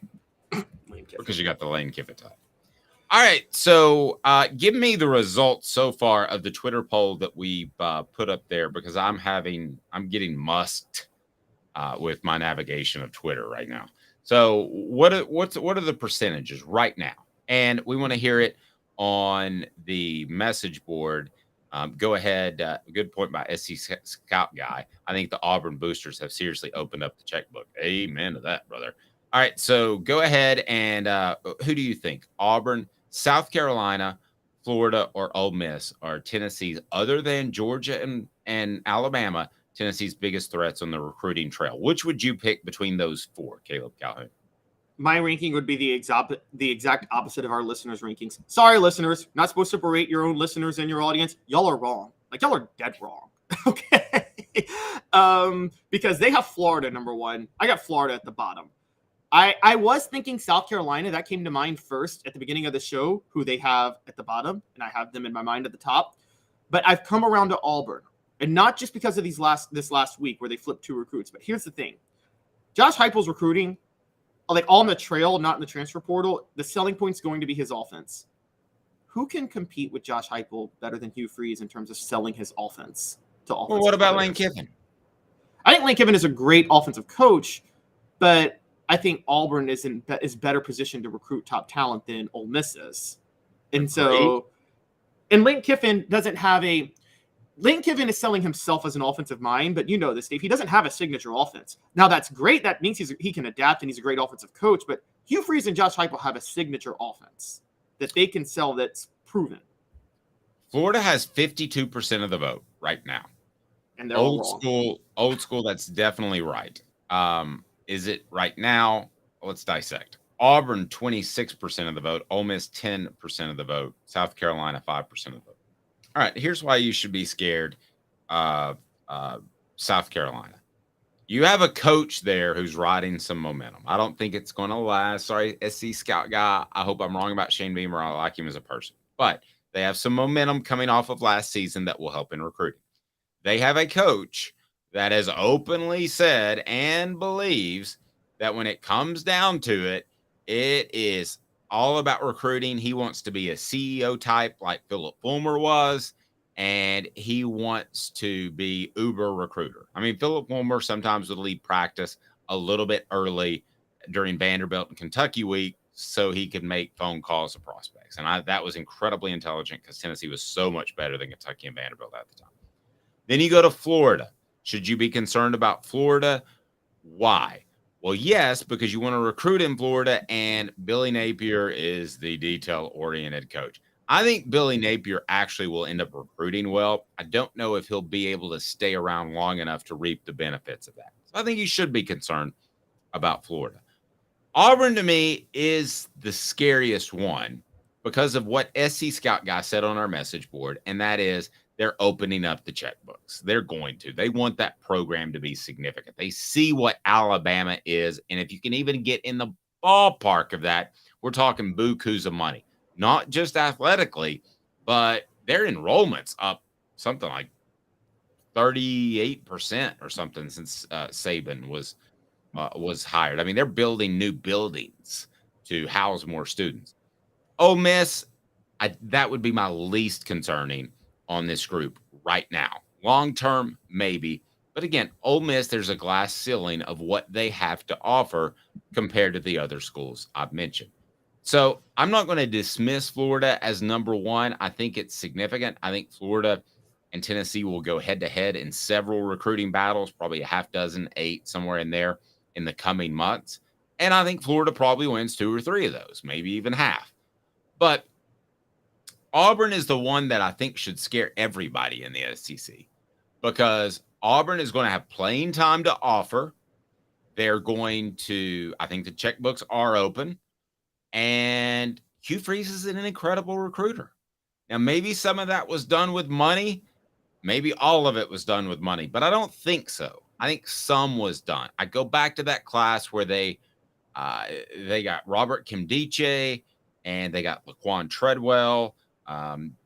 Because you got the Lane Kiffin tie. All right, so give me the results so far of the Twitter poll that we put up there, because I'm getting musked with my navigation of Twitter right now. So what are the percentages right now? And we want to hear it on the message board. Go ahead. Good point by SC Scout Guy. I think the Auburn boosters have seriously opened up the checkbook. Amen to that, brother. All right, so go ahead and who do you think? Auburn, South Carolina, Florida, or Ole Miss are Tennessee's, other than Georgia and Alabama, Tennessee's biggest threats on the recruiting trail? Which would you pick between those four, Caleb Calhoun? My ranking would be the exact opposite of our listeners' rankings. Sorry, listeners, not supposed to berate your own listeners and your audience. Y'all are wrong. Like, y'all are dead wrong. Okay. Because they have Florida number one. I got Florida at the bottom. I was thinking South Carolina. That came to mind first at the beginning of the show, who they have at the bottom, and I have them in my mind at the top. But I've come around to Auburn, and not just because of this last week where they flipped 2 recruits. But here's the thing: Josh Heupel's recruiting, like on the trail, not in the transfer portal. The selling point's going to be his offense. Who can compete with Josh Heupel better than Hugh Freeze in terms of selling his offense to offense? Well, what about Lane Kiffin? I think Lane Kiffin is a great offensive coach, but I think Auburn is better positioned to recruit top talent than Ole Miss is. And so, and Lane Kiffin Lane Kiffin is selling himself as an offensive mind, but you know this, Dave. He doesn't have a signature offense. Now, that's great. That means he can adapt and he's a great offensive coach, but Hugh Freeze and Josh Heupel have a signature offense that they can sell that's proven. Florida has 52% of the vote right now. And they're old school, that's definitely right. Is it right now? Let's dissect. Auburn, 26% of the vote. Ole Miss, 10% of the vote. South Carolina, 5% of the vote. All right, here's why you should be scared of South Carolina. You have a coach there who's riding some momentum. I don't think it's going to last. Sorry, SC Scout Guy. I hope I'm wrong about Shane Beamer. I like him as a person. But they have some momentum coming off of last season that will help in recruiting. They have a coach that has openly said and believes that when it comes down to it, it is all about recruiting. He wants to be a CEO type like Philip Fulmer was, and he wants to be uber recruiter. I mean, Philip Fulmer sometimes would lead practice a little bit early during Vanderbilt and Kentucky week so he could make phone calls to prospects. And that was incredibly intelligent because Tennessee was so much better than Kentucky and Vanderbilt at the time. Then you go to Florida. Should you be concerned about Florida? Why? Well, yes, because you want to recruit in Florida, and Billy Napier is the detail-oriented coach. I think Billy Napier actually will end up recruiting well. I don't know if he'll be able to stay around long enough to reap the benefits of that. So I think you should be concerned about Florida. Auburn, to me, is the scariest one because of what SC Scout Guy said on our message board, and that is they're opening up the checkbooks. They're going to. They want that program to be significant. They see what Alabama is, and if you can even get in the ballpark of that, we're talking bukus of money. Not just athletically, but their enrollment's up something like 38% or something since Saban was hired. I mean, they're building new buildings to house more students. Ole Miss, that would be my least concerning on this group right now. Long term, maybe. But again, Ole Miss, there's a glass ceiling of what they have to offer compared to the other schools I've mentioned. So I'm not going to dismiss Florida as number one. I think it's significant. I think Florida and Tennessee will go head-to-head in several recruiting battles, probably a half dozen, 8, somewhere in there in the coming months. And I think Florida probably wins 2 or 3 of those, maybe even half. But Auburn is the one that I think should scare everybody in the SEC because Auburn is going to have playing time to offer. They're going to, I think the checkbooks are open, and Hugh Freeze is an incredible recruiter. Now, maybe some of that was done with money. Maybe all of it was done with money, but I don't think so. I think some was done. I go back to that class where they got Robert Kimdiche and they got Laquan Treadwell.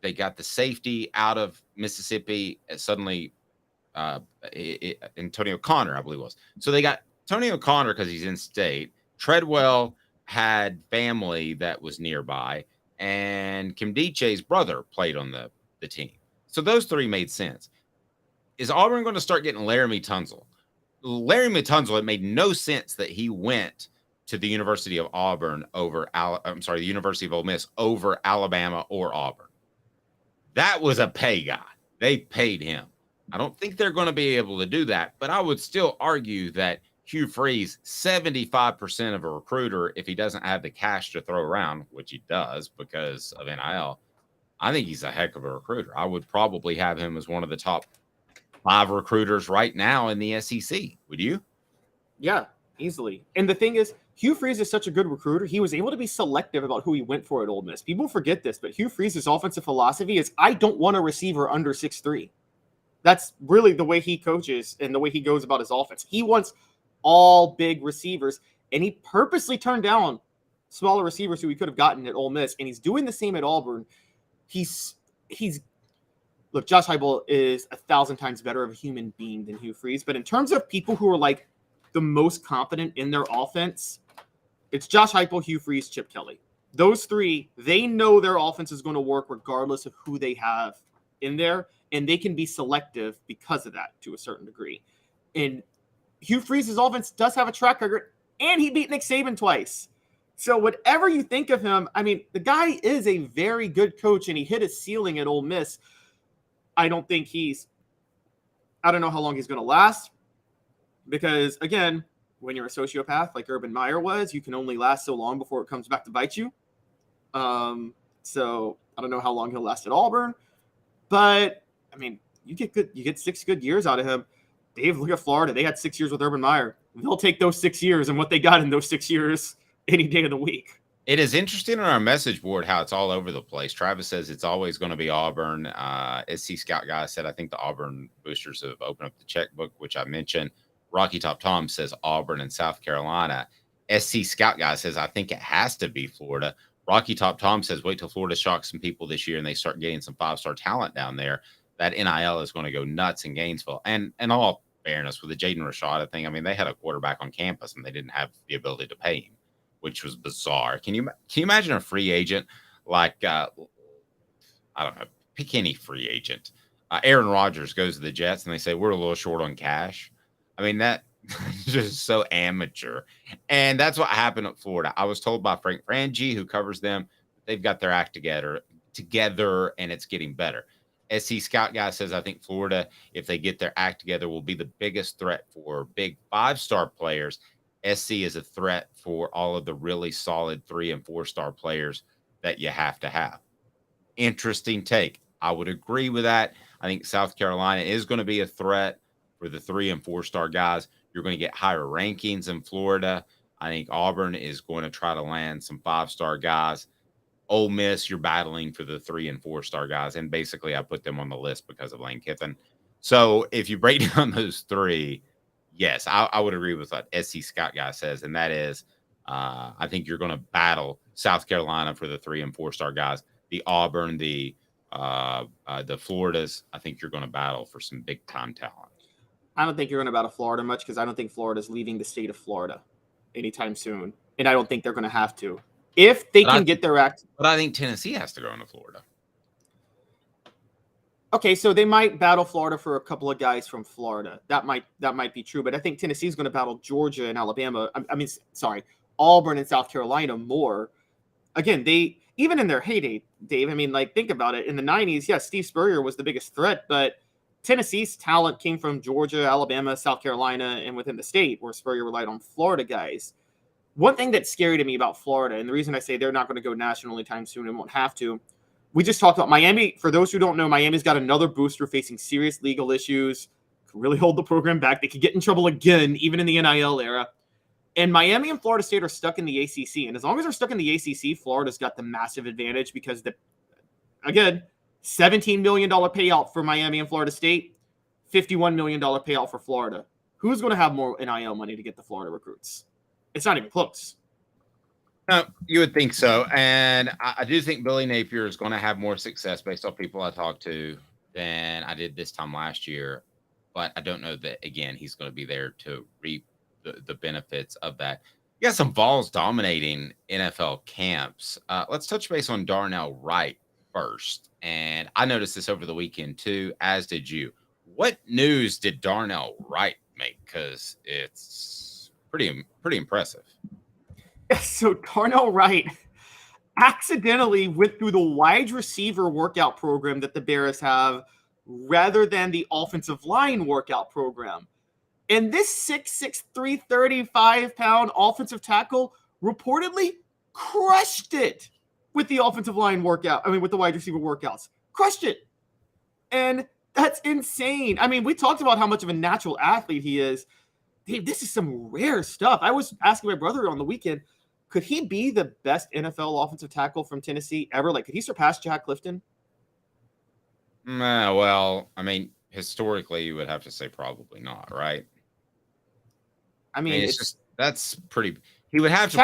They got the safety out of Mississippi. Suddenly, Antonio Connor, I believe it was. So they got Antonio Connor because he's in state. Treadwell had family that was nearby, and Kimdiche's brother played on the team. So those three made sense. Is Auburn going to start getting Laramie Tunsil? Laramie Tunsil, it made no sense that he went to the University of Auburn over, the University of Ole Miss over Alabama or Auburn. That was a pay guy. They paid him. I don't think they're going to be able to do that, but I would still argue that Hugh Freeze, 75% of a recruiter, if he doesn't have the cash to throw around, which he does because of NIL, I think he's a heck of a recruiter. I would probably have him as one of the top 5 recruiters right now in the SEC. Would you? Yeah, easily. And the thing is, Hugh Freeze is such a good recruiter. He was able to be selective about who he went for at Ole Miss. People forget this, but Hugh Freeze's offensive philosophy is, I don't want a receiver under 6'3". That's really the way he coaches and the way he goes about his offense. He wants all big receivers, and he purposely turned down smaller receivers who he could have gotten at Ole Miss, and he's doing the same at Auburn. Look, Josh Heupel is 1,000 times better of a human being than Hugh Freeze, but in terms of people who are like the most confident in their offense, it's Josh Heupel, Hugh Freeze, Chip Kelly. Those three, they know their offense is going to work regardless of who they have in there, and they can be selective because of that to a certain degree. And Hugh Freeze's offense does have a track record, and he beat Nick Saban twice. So whatever you think of him, I mean, the guy is a very good coach, and he hit his ceiling at Ole Miss. I don't know how long he's going to last, because, again, when you're a sociopath like Urban Meyer was, you can only last so long before it comes back to bite you. So I don't know how long he'll last at Auburn, but, I mean, you get 6 good years out of him. Dave, look at Florida. They had 6 years with Urban Meyer. They'll take those 6 years and what they got in those 6 years any day of the week. It is interesting on our message board how it's all over the place. Travis says it's always going to be Auburn. SC Scout Guy said, I think the Auburn boosters have opened up the checkbook, which I mentioned. Rocky Top Tom says Auburn and South Carolina. SC Scout Guy says, I think it has to be Florida. Rocky Top Tom says, wait till Florida shocks some people this year and they start getting some 5-star talent down there. That NIL is going to go nuts in Gainesville. And all fairness, with the Jaden Rashada thing, I mean, they had a quarterback on campus and they didn't have the ability to pay him, which was bizarre. Can you imagine a free agent like, I don't know, pick any free agent. Aaron Rodgers goes to the Jets and they say, we're a little short on cash. I mean, that is just so amateur. And that's what happened at Florida. I was told by Frank Frangie, who covers them, they've got their act together and it's getting better. SC Scout Guy says, I think Florida, if they get their act together, will be the biggest threat for big 5-star players. SC is a threat for all of the really solid 3- and 4-star players that you have to have. Interesting take. I would agree with that. I think South Carolina is going to be a threat for the 3- and 4-star guys. You're going to get higher rankings in Florida. I think Auburn is going to try to land some 5-star guys. Ole Miss, you're battling for the 3- and 4-star guys. And basically, I put them on the list because of Lane Kiffin. So if you break down those three, yes, I would agree with what SC Scott Guy says. And that is, I think you're going to battle South Carolina for the 3- and 4-star guys. The Auburn, the Floridas, I think you're going to battle for some big-time talent. I don't think you're going to battle Florida much because I don't think Florida's leaving the state of Florida anytime soon. And I don't think they're going to have to. If they can get their act. But I think Tennessee has to go into Florida. Okay, so they might battle Florida for a couple of guys from Florida. That might be true. But I think Tennessee's going to battle Georgia and Alabama. Auburn and South Carolina more. Again, they even in their heyday, Dave. I mean, like, think about it. In the 90s, yes, Steve Spurrier was the biggest threat, but Tennessee's talent came from Georgia, Alabama, South Carolina, and within the state, where Spurrier relied on Florida guys. One thing that's scary to me about Florida, and the reason I say they're not going to go national anytime soon and won't have to, we just talked about Miami. For those who don't know, Miami's got another booster facing serious legal issues. Could really hold the program back. They could get in trouble again, even in the NIL era. And Miami and Florida State are stuck in the ACC. And as long as they're stuck in the ACC, Florida's got the massive advantage because, again, $17 million payout for Miami and Florida State, $51 million payout for Florida. Who's going to have more NIL money to get the Florida recruits? It's not even close. No, you would think so. And I do think Billy Napier is going to have more success based on people I talked to than I did this time last year. But I don't know that, again, he's going to be there to reap the benefits of that. You got some Vols dominating NFL camps. Let's touch base on Darnell Wright first. And I noticed this over the weekend too, as did you. What news did Darnell Wright make? Because it's pretty impressive. So Darnell Wright accidentally went through the wide receiver workout program that the Bears have rather than the offensive line workout program. And this 6'6", 335-pound offensive tackle reportedly crushed it with the offensive line workout. I mean, with the wide receiver workouts. Crushed it. And that's insane. I mean, we talked about how much of a natural athlete he is. Dave, this is some rare stuff. I was asking my brother on the weekend, could he be the best NFL offensive tackle from Tennessee ever? Like, could he surpass Jack Clifton? Well, I mean, historically, you would have to say probably not, right? I mean, it's just that's pretty. He would have to.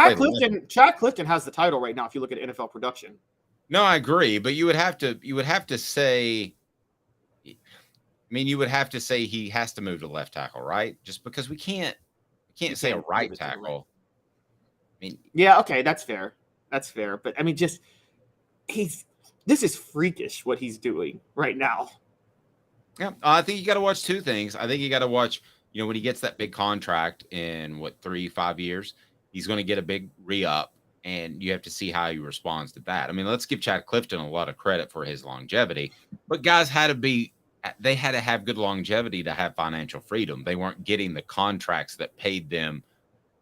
Chad Clifton has the title right now. If you look at NFL production. No, I agree, but you would have to say. I mean, you would have to say he has to move to left tackle, right? Just because we can't say a right tackle. I mean, yeah, okay, that's fair. But I mean, this is freakish what he's doing right now. Yeah, I think you got to watch two things. I think you got to watch. When he gets that big contract in 3-5 years, he's going to get a big re-up, and you have to see how he responds to that. I mean, let's give Chad Clifton a lot of credit for his longevity, but guys had to have good longevity to have financial freedom. They weren't getting the contracts that paid them,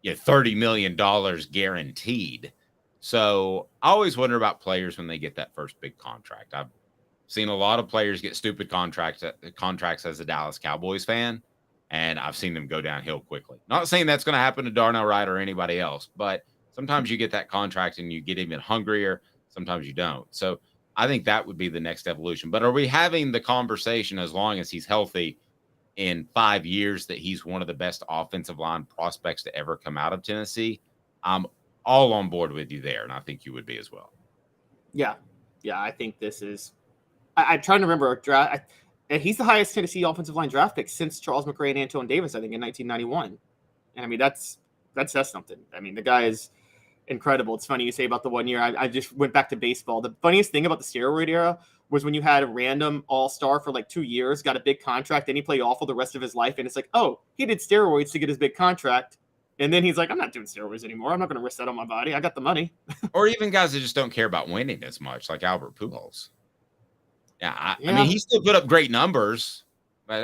$30 million guaranteed. So I always wonder about players when they get that first big contract. I've seen a lot of players get stupid contracts as a Dallas Cowboys fan. And I've seen them go downhill quickly. Not saying that's going to happen to Darnell Wright or anybody else, but sometimes you get that contract and you get even hungrier. Sometimes you don't. So I think that would be the next evolution. But are we having the conversation, as long as he's healthy, in 5 years that he's one of the best offensive line prospects to ever come out of Tennessee? I'm all on board with you there, and I think you would be as well. Yeah, I think this is – I'm trying to remember – and he's the highest Tennessee offensive line draft pick since Charles McRae and Antoine Davis, I think, in 1991. And I mean, that says something. I mean, the guy is incredible. It's funny you say about the 1 year. I just went back to baseball. The funniest thing about the steroid era was when you had a random all-star for 2 years, got a big contract, then he played awful the rest of his life. And it's like, oh, he did steroids to get his big contract. And then he's like, I'm not doing steroids anymore. I'm not going to risk that on my body. I got the money. Or even guys that just don't care about winning as much, like Albert Pujols. I mean, he still put up great numbers, but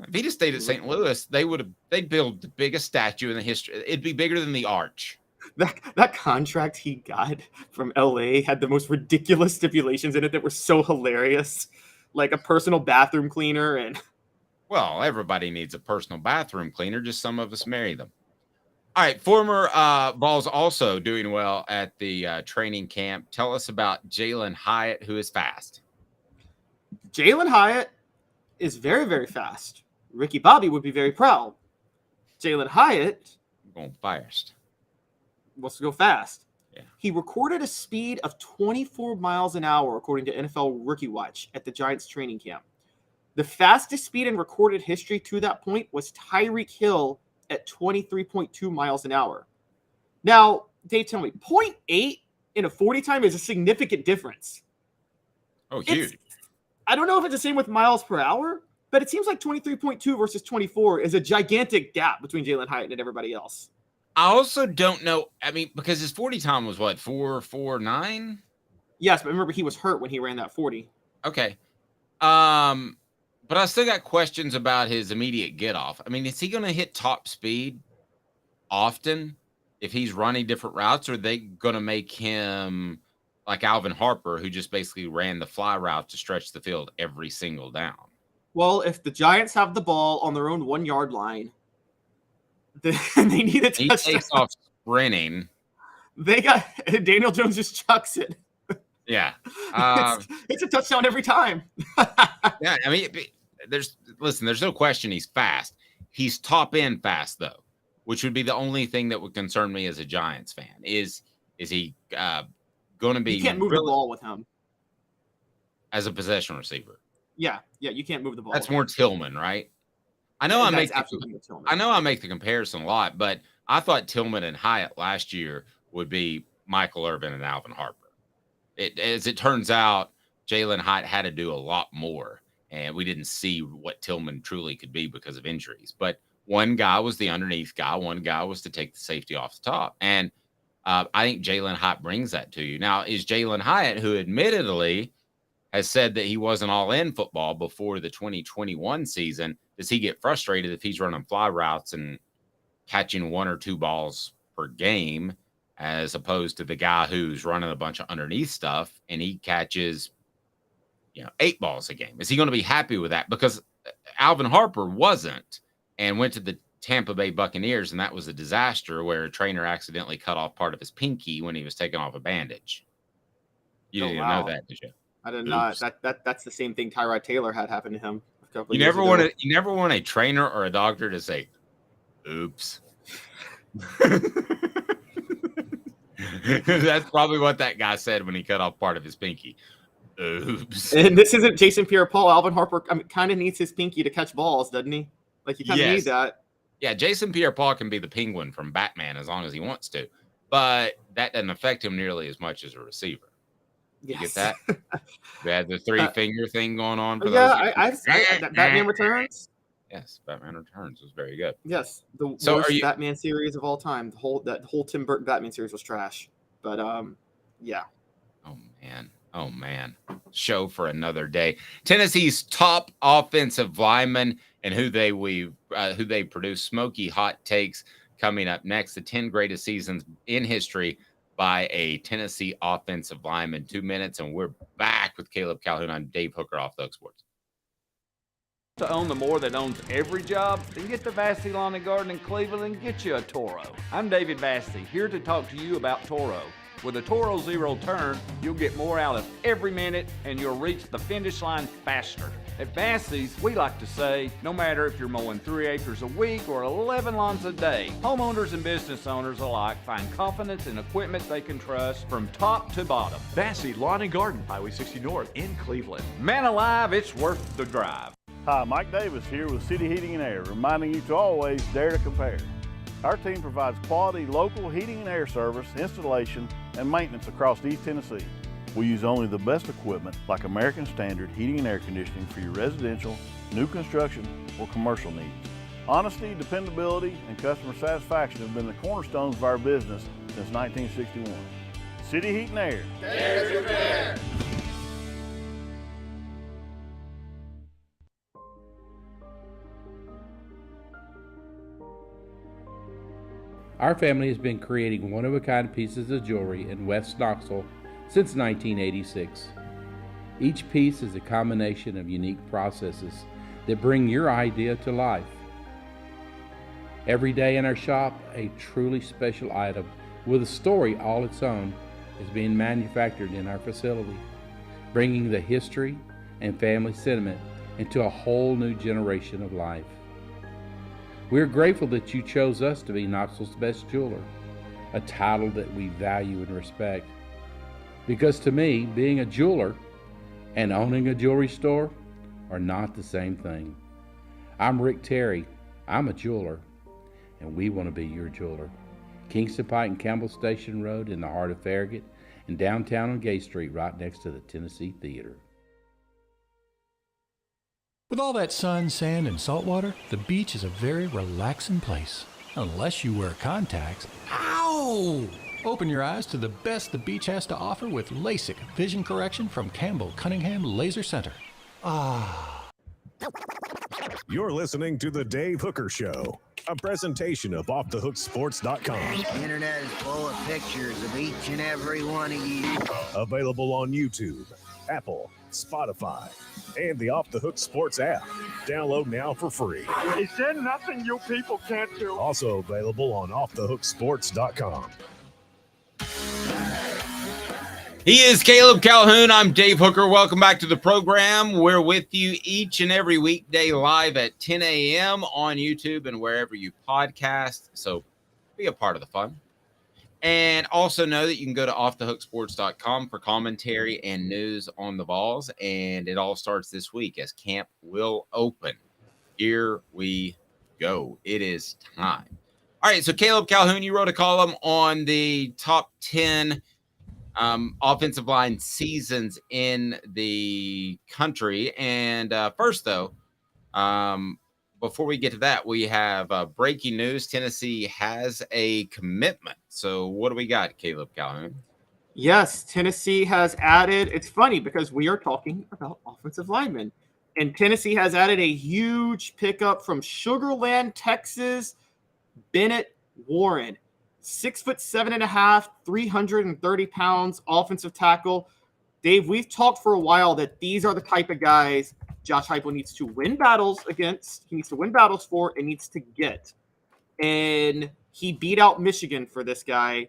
if he just stayed at St. Louis, they'd build the biggest statue in the history. It'd be bigger than the Arch. That contract he got from LA had the most ridiculous stipulations in it that were so hilarious, like a personal bathroom cleaner. And well, everybody needs a personal bathroom cleaner. Just some of us marry them. All right, former Vols also doing well at the training camp. Tell us about Jalen Hyatt, who is fast. Jalen Hyatt is very, very fast. Ricky Bobby would be very proud. Jalen Hyatt going fast. Wants to go fast. Yeah. He recorded a speed of 24 miles an hour, according to NFL Rookie Watch, at the Giants training camp. The fastest speed in recorded history to that point was Tyreek Hill at 23.2 miles an hour. Now, Dave, tell me, 0.8 in a 40 time is a significant difference. Oh, huge. I don't know if it's the same with miles per hour, but it seems like 23.2 versus 24 is a gigantic gap between Jalen Hyatt and everybody else. I also don't know. I mean, because his 40 time was what, 4.49? Yes, but remember he was hurt when he ran that 40. Okay. But I still got questions about his immediate get off. I mean, is he going to hit top speed often if he's running different routes, or are they going to make him like Alvin Harper, who just basically ran the fly route to stretch the field every single down. Well, if the Giants have the ball on their own 1 yard line, then they need a touchdown. He takes off sprinting. They got Daniel Jones just chucks it. Yeah. It's a touchdown every time. Yeah, I mean, there's no question he's fast. He's top end fast though, which would be the only thing that would concern me as a Giants fan. Is he going to be? You can't move the ball with him as a possession receiver. Yeah, you can't move the ball. That's more Tillman, right? I know I make the comparison a lot, but I thought Tillman and Hyatt last year would be Michael Irvin and Alvin Harper. As it turns out, Jalen Hyatt had to do a lot more, and we didn't see what Tillman truly could be because of injuries. But one guy was the underneath guy. One guy was to take the safety off the top. And I think Jalen Hyatt brings that to you. Now, is Jalen Hyatt, who admittedly has said that he wasn't all in football before the 2021 season, does he get frustrated if he's running fly routes and catching 1 or 2 balls per game, as opposed to the guy who's running a bunch of underneath stuff and he catches, 8 balls a game? Is he going to be happy with that? Because Alvin Harper wasn't, and went to the Tampa Bay Buccaneers, and that was a disaster where a trainer accidentally cut off part of his pinky when he was taking off a bandage. You didn't know that, did you? I did not. That's the same thing Tyrod Taylor had happen to him a couple You years never ago. you never want a trainer or a doctor to say, "Oops." That's probably what that guy said when he cut off part of his pinky. Oops. And this isn't Jason Pierre-Paul. Alvin Harper kind of needs his pinky to catch balls, doesn't he? Like, you kind of need that. Yeah, Jason Pierre-Paul can be the penguin from Batman as long as he wants to, but that doesn't affect him nearly as much as a receiver. You get that? We had the 3-finger thing going on. For those Batman Returns. Yes, Batman Returns was very good. Yes, the worst Batman series of all time. The whole Tim Burton Batman series was trash. But yeah. Oh man. Show for another day. Tennessee's top offensive lineman and who they produce. Smoky hot takes coming up next. The 10 greatest seasons in history by a Tennessee offensive lineman. 2 minutes, and we're back with Caleb Calhoun on Dave Hooker off the Hook Sports. To own the more that owns every job, then get to Vassey Lawn and Garden in Cleveland and get you a Toro. I'm David Vassey, here to talk to you about Toro. With a Toro Zero Turn, you'll get more out of every minute and you'll reach the finish line faster. At Vassey's, we like to say, no matter if you're mowing 3 acres a week or 11 lawns a day, homeowners and business owners alike find confidence in equipment they can trust from top to bottom. Vassey Lawn and Garden, Highway 60 North in Cleveland. Man alive, it's worth the drive. Hi, Mike Davis here with City Heating and Air, reminding you to always dare to compare. Our team provides quality local heating and air service, installation, and maintenance across East Tennessee. We use only the best equipment like American Standard heating and air conditioning for your residential, new construction, or commercial needs. Honesty, dependability, and customer satisfaction have been the cornerstones of our business since 1961. City Heat and Air. Dare to compare. Our family has been creating one-of-a-kind pieces of jewelry in West Knoxville since 1986. Each piece is a combination of unique processes that bring your idea to life. Every day in our shop, a truly special item with a story all its own is being manufactured in our facility, bringing the history and family sentiment into a whole new generation of life. We're grateful that you chose us to be Knoxville's best jeweler, a title that we value and respect. Because to me, being a jeweler and owning a jewelry store are not the same thing. I'm Rick Terry, I'm a jeweler, and we want to be your jeweler. Kingston Pike and Campbell Station Road in the heart of Farragut, and downtown on Gay Street right next to the Tennessee Theater. With all that sun, sand, and salt water, the beach is a very relaxing place. Unless you wear contacts. Ow! Open your eyes to the best the beach has to offer with LASIK vision correction from Campbell Cunningham Laser Center. You're listening to The Dave Hooker Show. A presentation of offthehooksports.com. The internet is full of pictures of each and every one of you. Available on YouTube, Apple, Spotify, and the Off the Hook Sports app. Download now for free. Is there nothing you people can't do? Also available on offthehooksports.com. He is Caleb Calhoun. I'm Dave Hooker. Welcome back to the program. We're with you each and every weekday live at 10 a.m. on YouTube and wherever you podcast. So be a part of the fun. And also know that you can go to offthehooksports.com for commentary and news on the Vols. And it all starts this week as camp will open. Here we go. It is time. All right. So Caleb Calhoun, you wrote a column on the top 10 offensive line seasons in the country. And first, though, before we get to that, we have breaking news. Tennessee has a commitment. So what do we got, Caleb Calhoun? Yes, Tennessee has added. It's funny because we are talking about offensive linemen. And Tennessee has added a huge pickup from Sugar Land, Texas, Bennett Warren. 6'7.5", 330 pounds, offensive tackle. Dave, we've talked for a while that these are the type of guys Josh Heupel needs to win battles against. He needs to win battles for and needs to get. And he beat out Michigan for this guy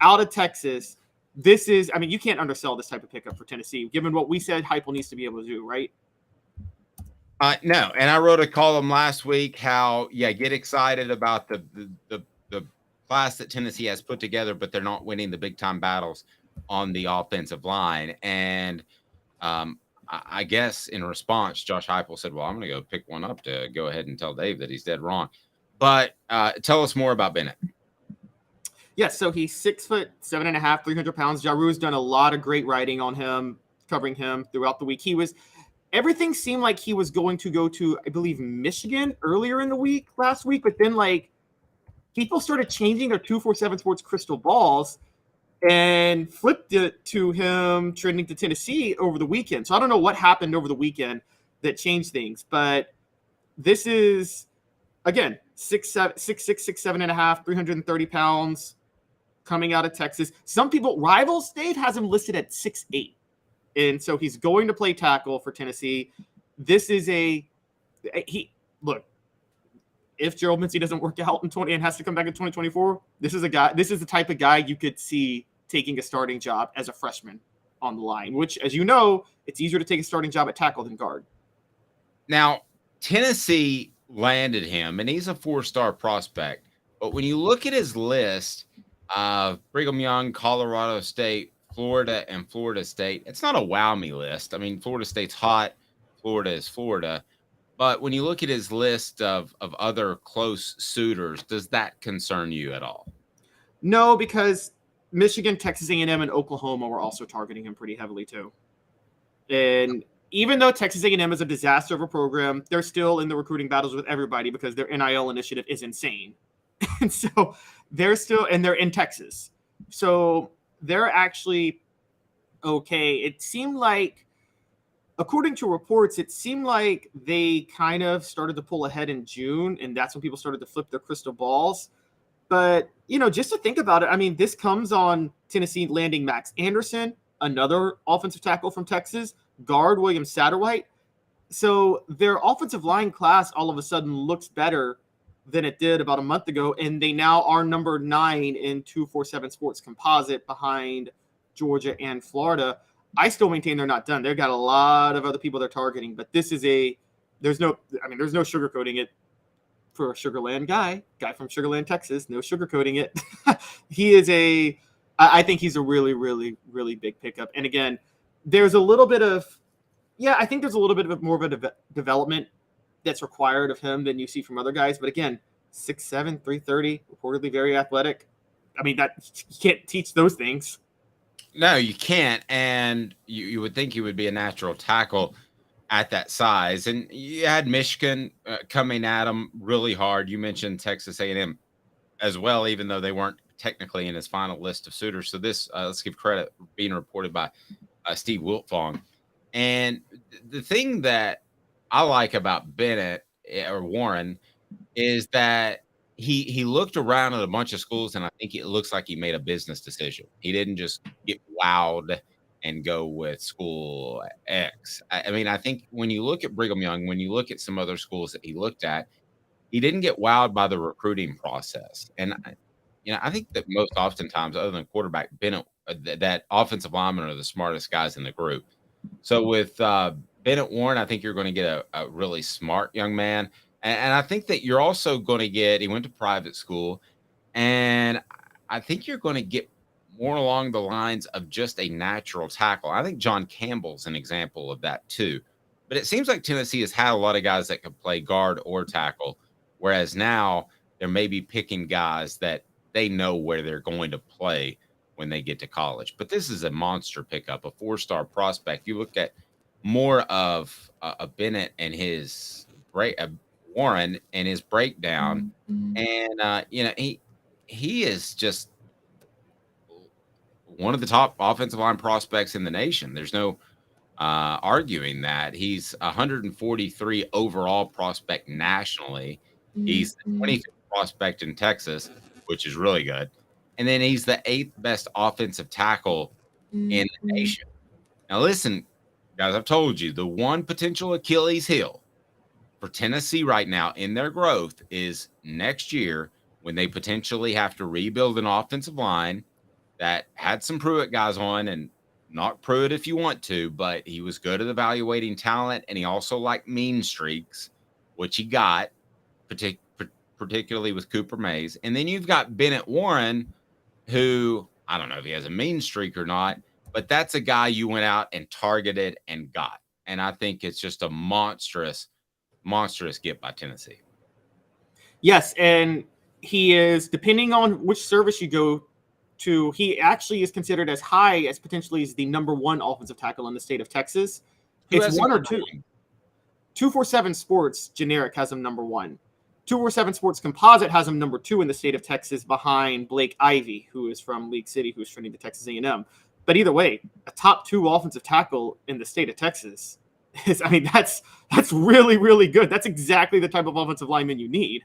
out of Texas. This is, I mean, you can't undersell this type of pickup for Tennessee, given what we said Heupel needs to be able to do, right? No, and I wrote a column last week how, get excited about the class that Tennessee has put together, but they're not winning the big time battles on the offensive line. And I guess in response, Josh Heupel said, well, I'm going to go pick one up to go ahead and tell Dave that he's dead wrong. But tell us more about Bennett. Yeah, so he's 6'7.5", 300 pounds. Jaru's done a lot of great writing on him, covering him throughout the week. Everything seemed like he was going to go to, I believe, Michigan earlier in the week, last week, but then people started changing their 247 Sports crystal balls and flipped it to him trending to Tennessee over the weekend. So I don't know what happened over the weekend that changed things, but this is, again, 6'6", 6'7.5", 330 pounds coming out of Texas. Some people, Rivals, Dave has him listed at 6'8". And so he's going to play tackle for Tennessee. This is look, if Gerald Mincey doesn't work out in 20 and has to come back in 2024, this is the type of guy you could see taking a starting job as a freshman on the line, which, as you know, it's easier to take a starting job at tackle than guard. Now, Tennessee landed him, and he's a 4-star prospect. But when you look at his list of Brigham Young, Colorado State, Florida, and Florida State, it's not a wow me list. I mean, Florida State's hot. Florida is Florida. But when you look at his list of other close suitors, does that concern you at all? No, because Michigan, Texas A&M, and Oklahoma were also targeting him pretty heavily too. And even though Texas A&M is a disaster of a program, they're still in the recruiting battles with everybody because their NIL initiative is insane. And so they're in Texas. So they're actually okay. It seemed like, according to reports, it seemed like they kind of started to pull ahead in June, and that's when people started to flip their crystal balls. But, just to think about it, I mean, this comes on Tennessee landing Max Anderson, another offensive tackle from Texas, guard William Satterwhite. So their offensive line class all of a sudden looks better than it did about a month ago, and they now are number 9 in 247 Sports Composite behind Georgia and Florida. I still maintain they're not done. They've got a lot of other people they're targeting, but this is there's no sugarcoating it for a Sugarland guy from Sugarland, Texas. No sugarcoating it. I think he's a really, really, really big pickup. And again, there's a little bit of more of a development that's required of him than you see from other guys. But again, 6'7", 330, reportedly very athletic. I mean, that you can't teach those things. No, you can't. And you would think you would be a natural tackle at that size. And you had Michigan coming at him really hard. You mentioned Texas A&M as well, even though they weren't technically in his final list of suitors. So this, let's give credit, being reported by Steve Wiltfong. And the thing that I like about Bennett or Warren is that he looked around at a bunch of schools, and I think it looks like he made a business decision. He didn't just get wowed and go with school X. I mean, I think when you look at Brigham Young, when you look at some other schools that he looked at, he didn't get wowed by the recruiting process. And I think that most oftentimes, other than quarterback, Bennett, that offensive linemen are the smartest guys in the group. So with Bennett Warren, I think you're going to get a really smart young man. And I think that you're also going to get, he went to private school, and I think you're going to get more along the lines of just a natural tackle. I think John Campbell's an example of that too. But it seems like Tennessee has had a lot of guys that could play guard or tackle, whereas now they're maybe picking guys that they know where they're going to play when they get to college. But this is a monster pickup, a 4-star prospect. You look at more of a Bennett and his Warren and his breakdown, and he is just one of the top offensive line prospects in the nation. There's no arguing that. He's 143 overall prospect nationally. He's the 25th prospect in Texas, which is really good. And then he's the 8th best offensive tackle in the nation. Now, listen, guys, I've told you the one potential Achilles heel for Tennessee right now in their growth is next year when they potentially have to rebuild an offensive line that had some Pruitt guys on, and not Pruitt if you want to, but he was good at evaluating talent, and he also liked mean streaks, which he got, particularly with Cooper Mays. And then you've got Bennett Warren, who I don't know if he has a mean streak or not, but that's a guy you went out and targeted and got. And I think it's just a monstrous get by Tennessee. Yes, and he is, depending on which service you go to, he actually is considered as high as potentially is the number 1 offensive tackle in the state of Texas. It's 1 or 2. 247 Sports generic has him number 1. 247 Sports Composite has him number 2 in the state of Texas, behind Blake Ivy, who is from League City, who's trending to Texas A&M. But either way, a top 2 offensive tackle in the state of Texas is, I mean, that's really, really good. That's exactly the type of offensive lineman you need.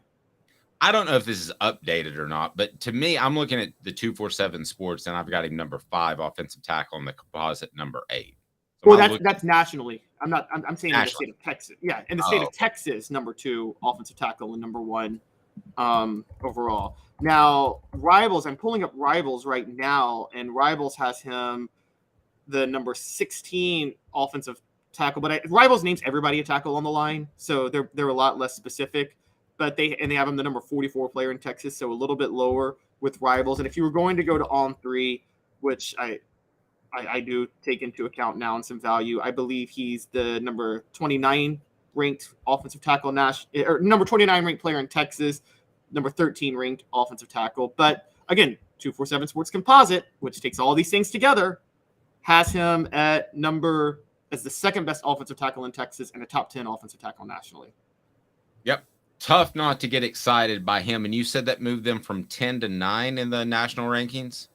I don't know if this is updated or not, but to me, I'm looking at the 247 Sports, and I've got him number 5 offensive tackle, and the Composite number 8. So well, that's nationally. I'm saying nationally. In the state of Texas. Yeah, in the state of Texas, number 2 offensive tackle and number 1 overall. Now, Rivals, I'm pulling up Rivals right now, and Rivals has him the number 16 offensive tackle. But Rivals names everybody a tackle on the line, so they're a lot less specific. But they have him the number 44 player in Texas, so a little bit lower with Rivals. And if you were going to go to On3, which I do take into account now and some value, I believe he's the number 29 ranked offensive tackle, or number 29 ranked player in Texas, number 13 ranked offensive tackle. But again, 247 Sports Composite, which takes all these things together, has him at as the 2nd best offensive tackle in Texas and a top 10 offensive tackle nationally. Yep. Tough not to get excited by him. And you said that moved them from 10 to 9 in the national rankings?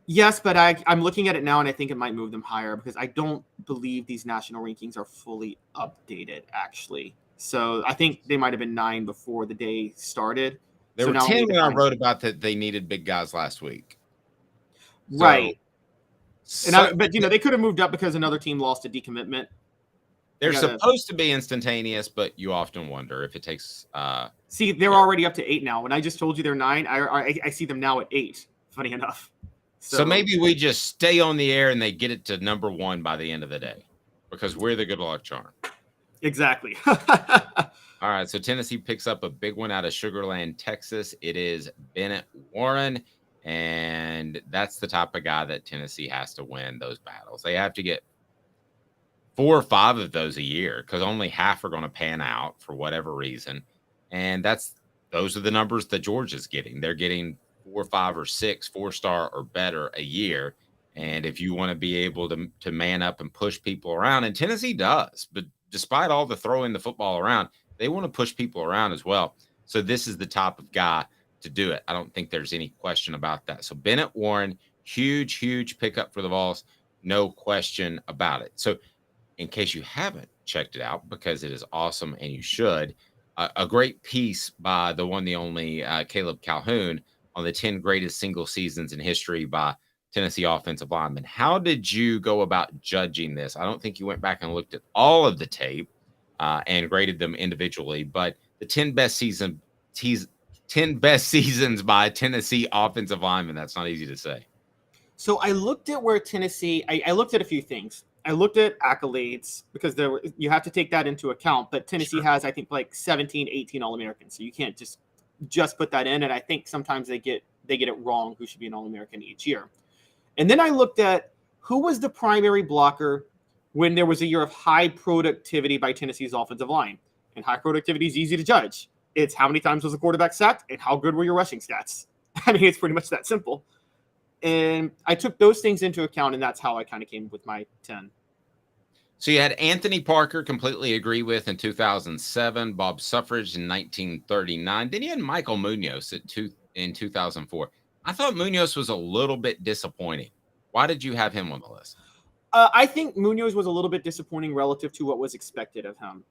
Yes, but I'm looking at it now, and I think it might move them higher because I don't believe these national rankings are fully updated, actually. So I think they might have been 9 before the day started. They were 10 when I wrote about that they needed big guys last week. Right. But they could have moved up because another team lost a decommitment. They're supposed to be instantaneous, but you often wonder if it takes. See, they're already up to 8 now. When I just told you they're 9, I see them now at 8. Funny enough. So maybe we just stay on the air and they get it to number 1 by the end of the day, because we're the good luck charm. Exactly. All right. So Tennessee picks up a big one out of Sugar Land, Texas. It is Bennett Warren. And that's the type of guy that Tennessee has to win those battles. They have to get 4 or 5 of those a year, because only half are going to pan out for whatever reason. And those are the numbers that Georgia's getting. They're getting 4, 5, or 6 4-star or better a year. And if you want to be able to man up and push people around, and Tennessee does, but despite all the throwing the football around, they want to push people around as well. So this is the type of guy to do it. I don't think there's any question about that. So Bennett Warren, huge pickup for the Vols. No question about it. So in case you haven't checked it out, because it is awesome and you should, a great piece by the one, the only Caleb Calhoun on the 10 greatest single seasons in history by Tennessee offensive linemen. How did you go about judging this? I don't think you went back and looked at all of the tape and graded them individually, but the 10 best seasons by Tennessee offensive linemen. That's not easy to say. So I looked at where Tennessee, I looked at a few things. I looked at accolades because you have to take that into account, but Tennessee has, I think, like 17, 18 All-Americans. So you can't just put that in. And I think sometimes they get it wrong who should be an All-American each year. And then I looked at who was the primary blocker when there was a year of high productivity by Tennessee's offensive line. And high productivity is easy to judge. It's how many times was the quarterback sacked and how good were your rushing stats. I mean, it's pretty much that simple. And I took those things into account, and that's how I kind of came with my 10. So you had Anthony Parker, completely agree with, in 2007, Bob Suffrage in 1939. Then you had Michael Munoz in 2004. I thought Munoz was a little bit disappointing. Why did you have him on the list? I think Munoz was a little bit disappointing relative to what was expected of him.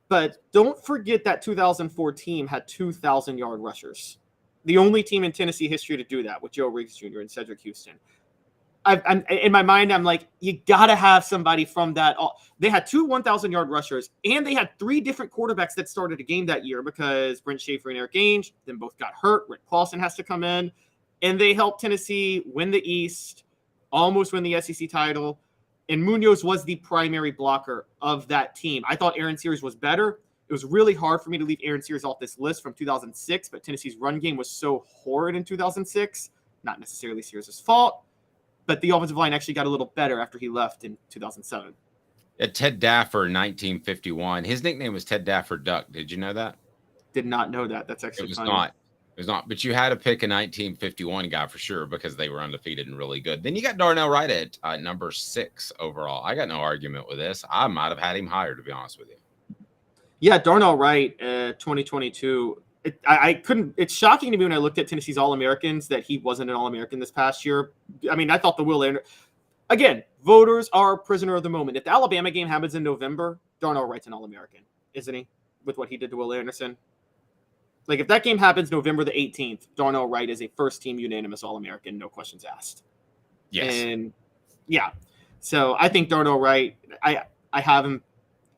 But don't forget that 2004 team had 2,000-yard rushers. The only team in Tennessee history to do that with Joe Riggs Jr. and Cedric Houston. I'm in my mind, I'm like, you got to have somebody from that. They had 2 1,000-yard rushers, and they had 3 different quarterbacks that started a game that year because Brent Schaefer and Eric Ainge then both got hurt. Rick Clausen has to come in, and they helped Tennessee win the East, almost win the SEC title, and Munoz was the primary blocker of that team. I thought Aaron Sears was better. It was really hard for me to leave Aaron Sears off this list from 2006, but Tennessee's run game was so horrid in 2006. Not necessarily Sears' fault, but the offensive line actually got a little better after he left in 2007. Ted Daffer, 1951. His nickname was Ted Daffer Duck. Did you know that? Did not know that. That's actually It was funny. not. It was not. But you had to pick a 1951 guy for sure because they were undefeated and really good. Then you got Darnell Wright at number 6 overall. I got no argument with this. I might have had him higher, to be honest with you. Yeah, Darnell Wright, 2022. I couldn't. It's shocking to me when I looked at Tennessee's All-Americans that he wasn't an All-American this past year. I mean, I thought the Will Anderson. Again, voters are prisoner of the moment. If the Alabama game happens in November, Darnell Wright's an All-American, isn't he? With what he did to Will Anderson. Like, if that game happens November the 18th, Darnell Wright is a first-team unanimous All-American, no questions asked. Yes. And, yeah. So, I think Darnell Wright, I have him.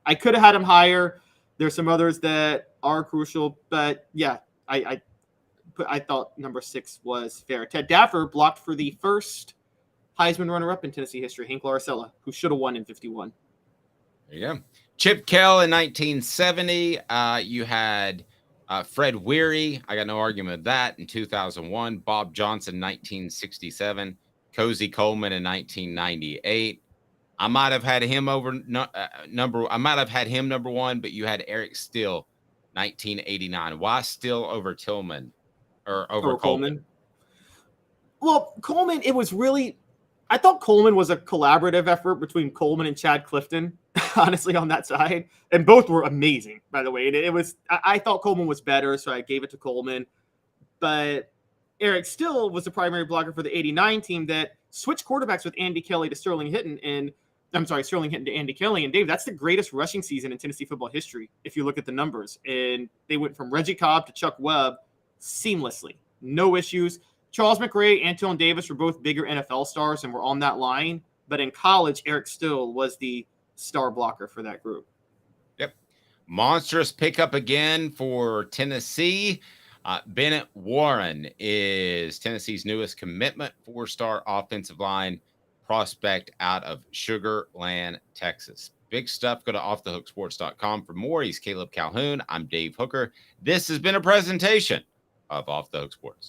I could have had him higher. There's some others that are crucial, but yeah, I thought number 6 was fair. Ted Daffer blocked for the first Heisman runner-up in Tennessee history, Hank Laricella, who should have won in 51. There you go. Chip Kell in 1970. You had Fred Weary. I got no argument with that in 2001. Bob Johnson, 1967. Cozy Coleman in 1998. I might have had him number 1, but you had Eric Still, 1989. Why Still over Tillman or over Coleman? Well, Coleman, I thought Coleman was a collaborative effort between Coleman and Chad Clifton, honestly, on that side. And both were amazing, by the way. And I thought Coleman was better, so I gave it to Coleman. But Eric Still was the primary blocker for the 89 team that switched quarterbacks with Andy Kelly to Sterling Hinton Sterling Hinton to Andy Kelly. And Dave, that's the greatest rushing season in Tennessee football history, if you look at the numbers. And they went from Reggie Cobb to Chuck Webb seamlessly. No issues. Charles McRae, Antoine Davis were both bigger NFL stars and were on that line. But in college, Eric Still was the star blocker for that group. Yep. Monstrous pickup again for Tennessee. Bennett Warren is Tennessee's newest commitment, 4-star offensive line prospect out of Sugar Land, Texas. Big stuff. Go to offthehooksports.com for more. He's Caleb Calhoun. I'm Dave Hooker. This has been a presentation of Off the Hook Sports.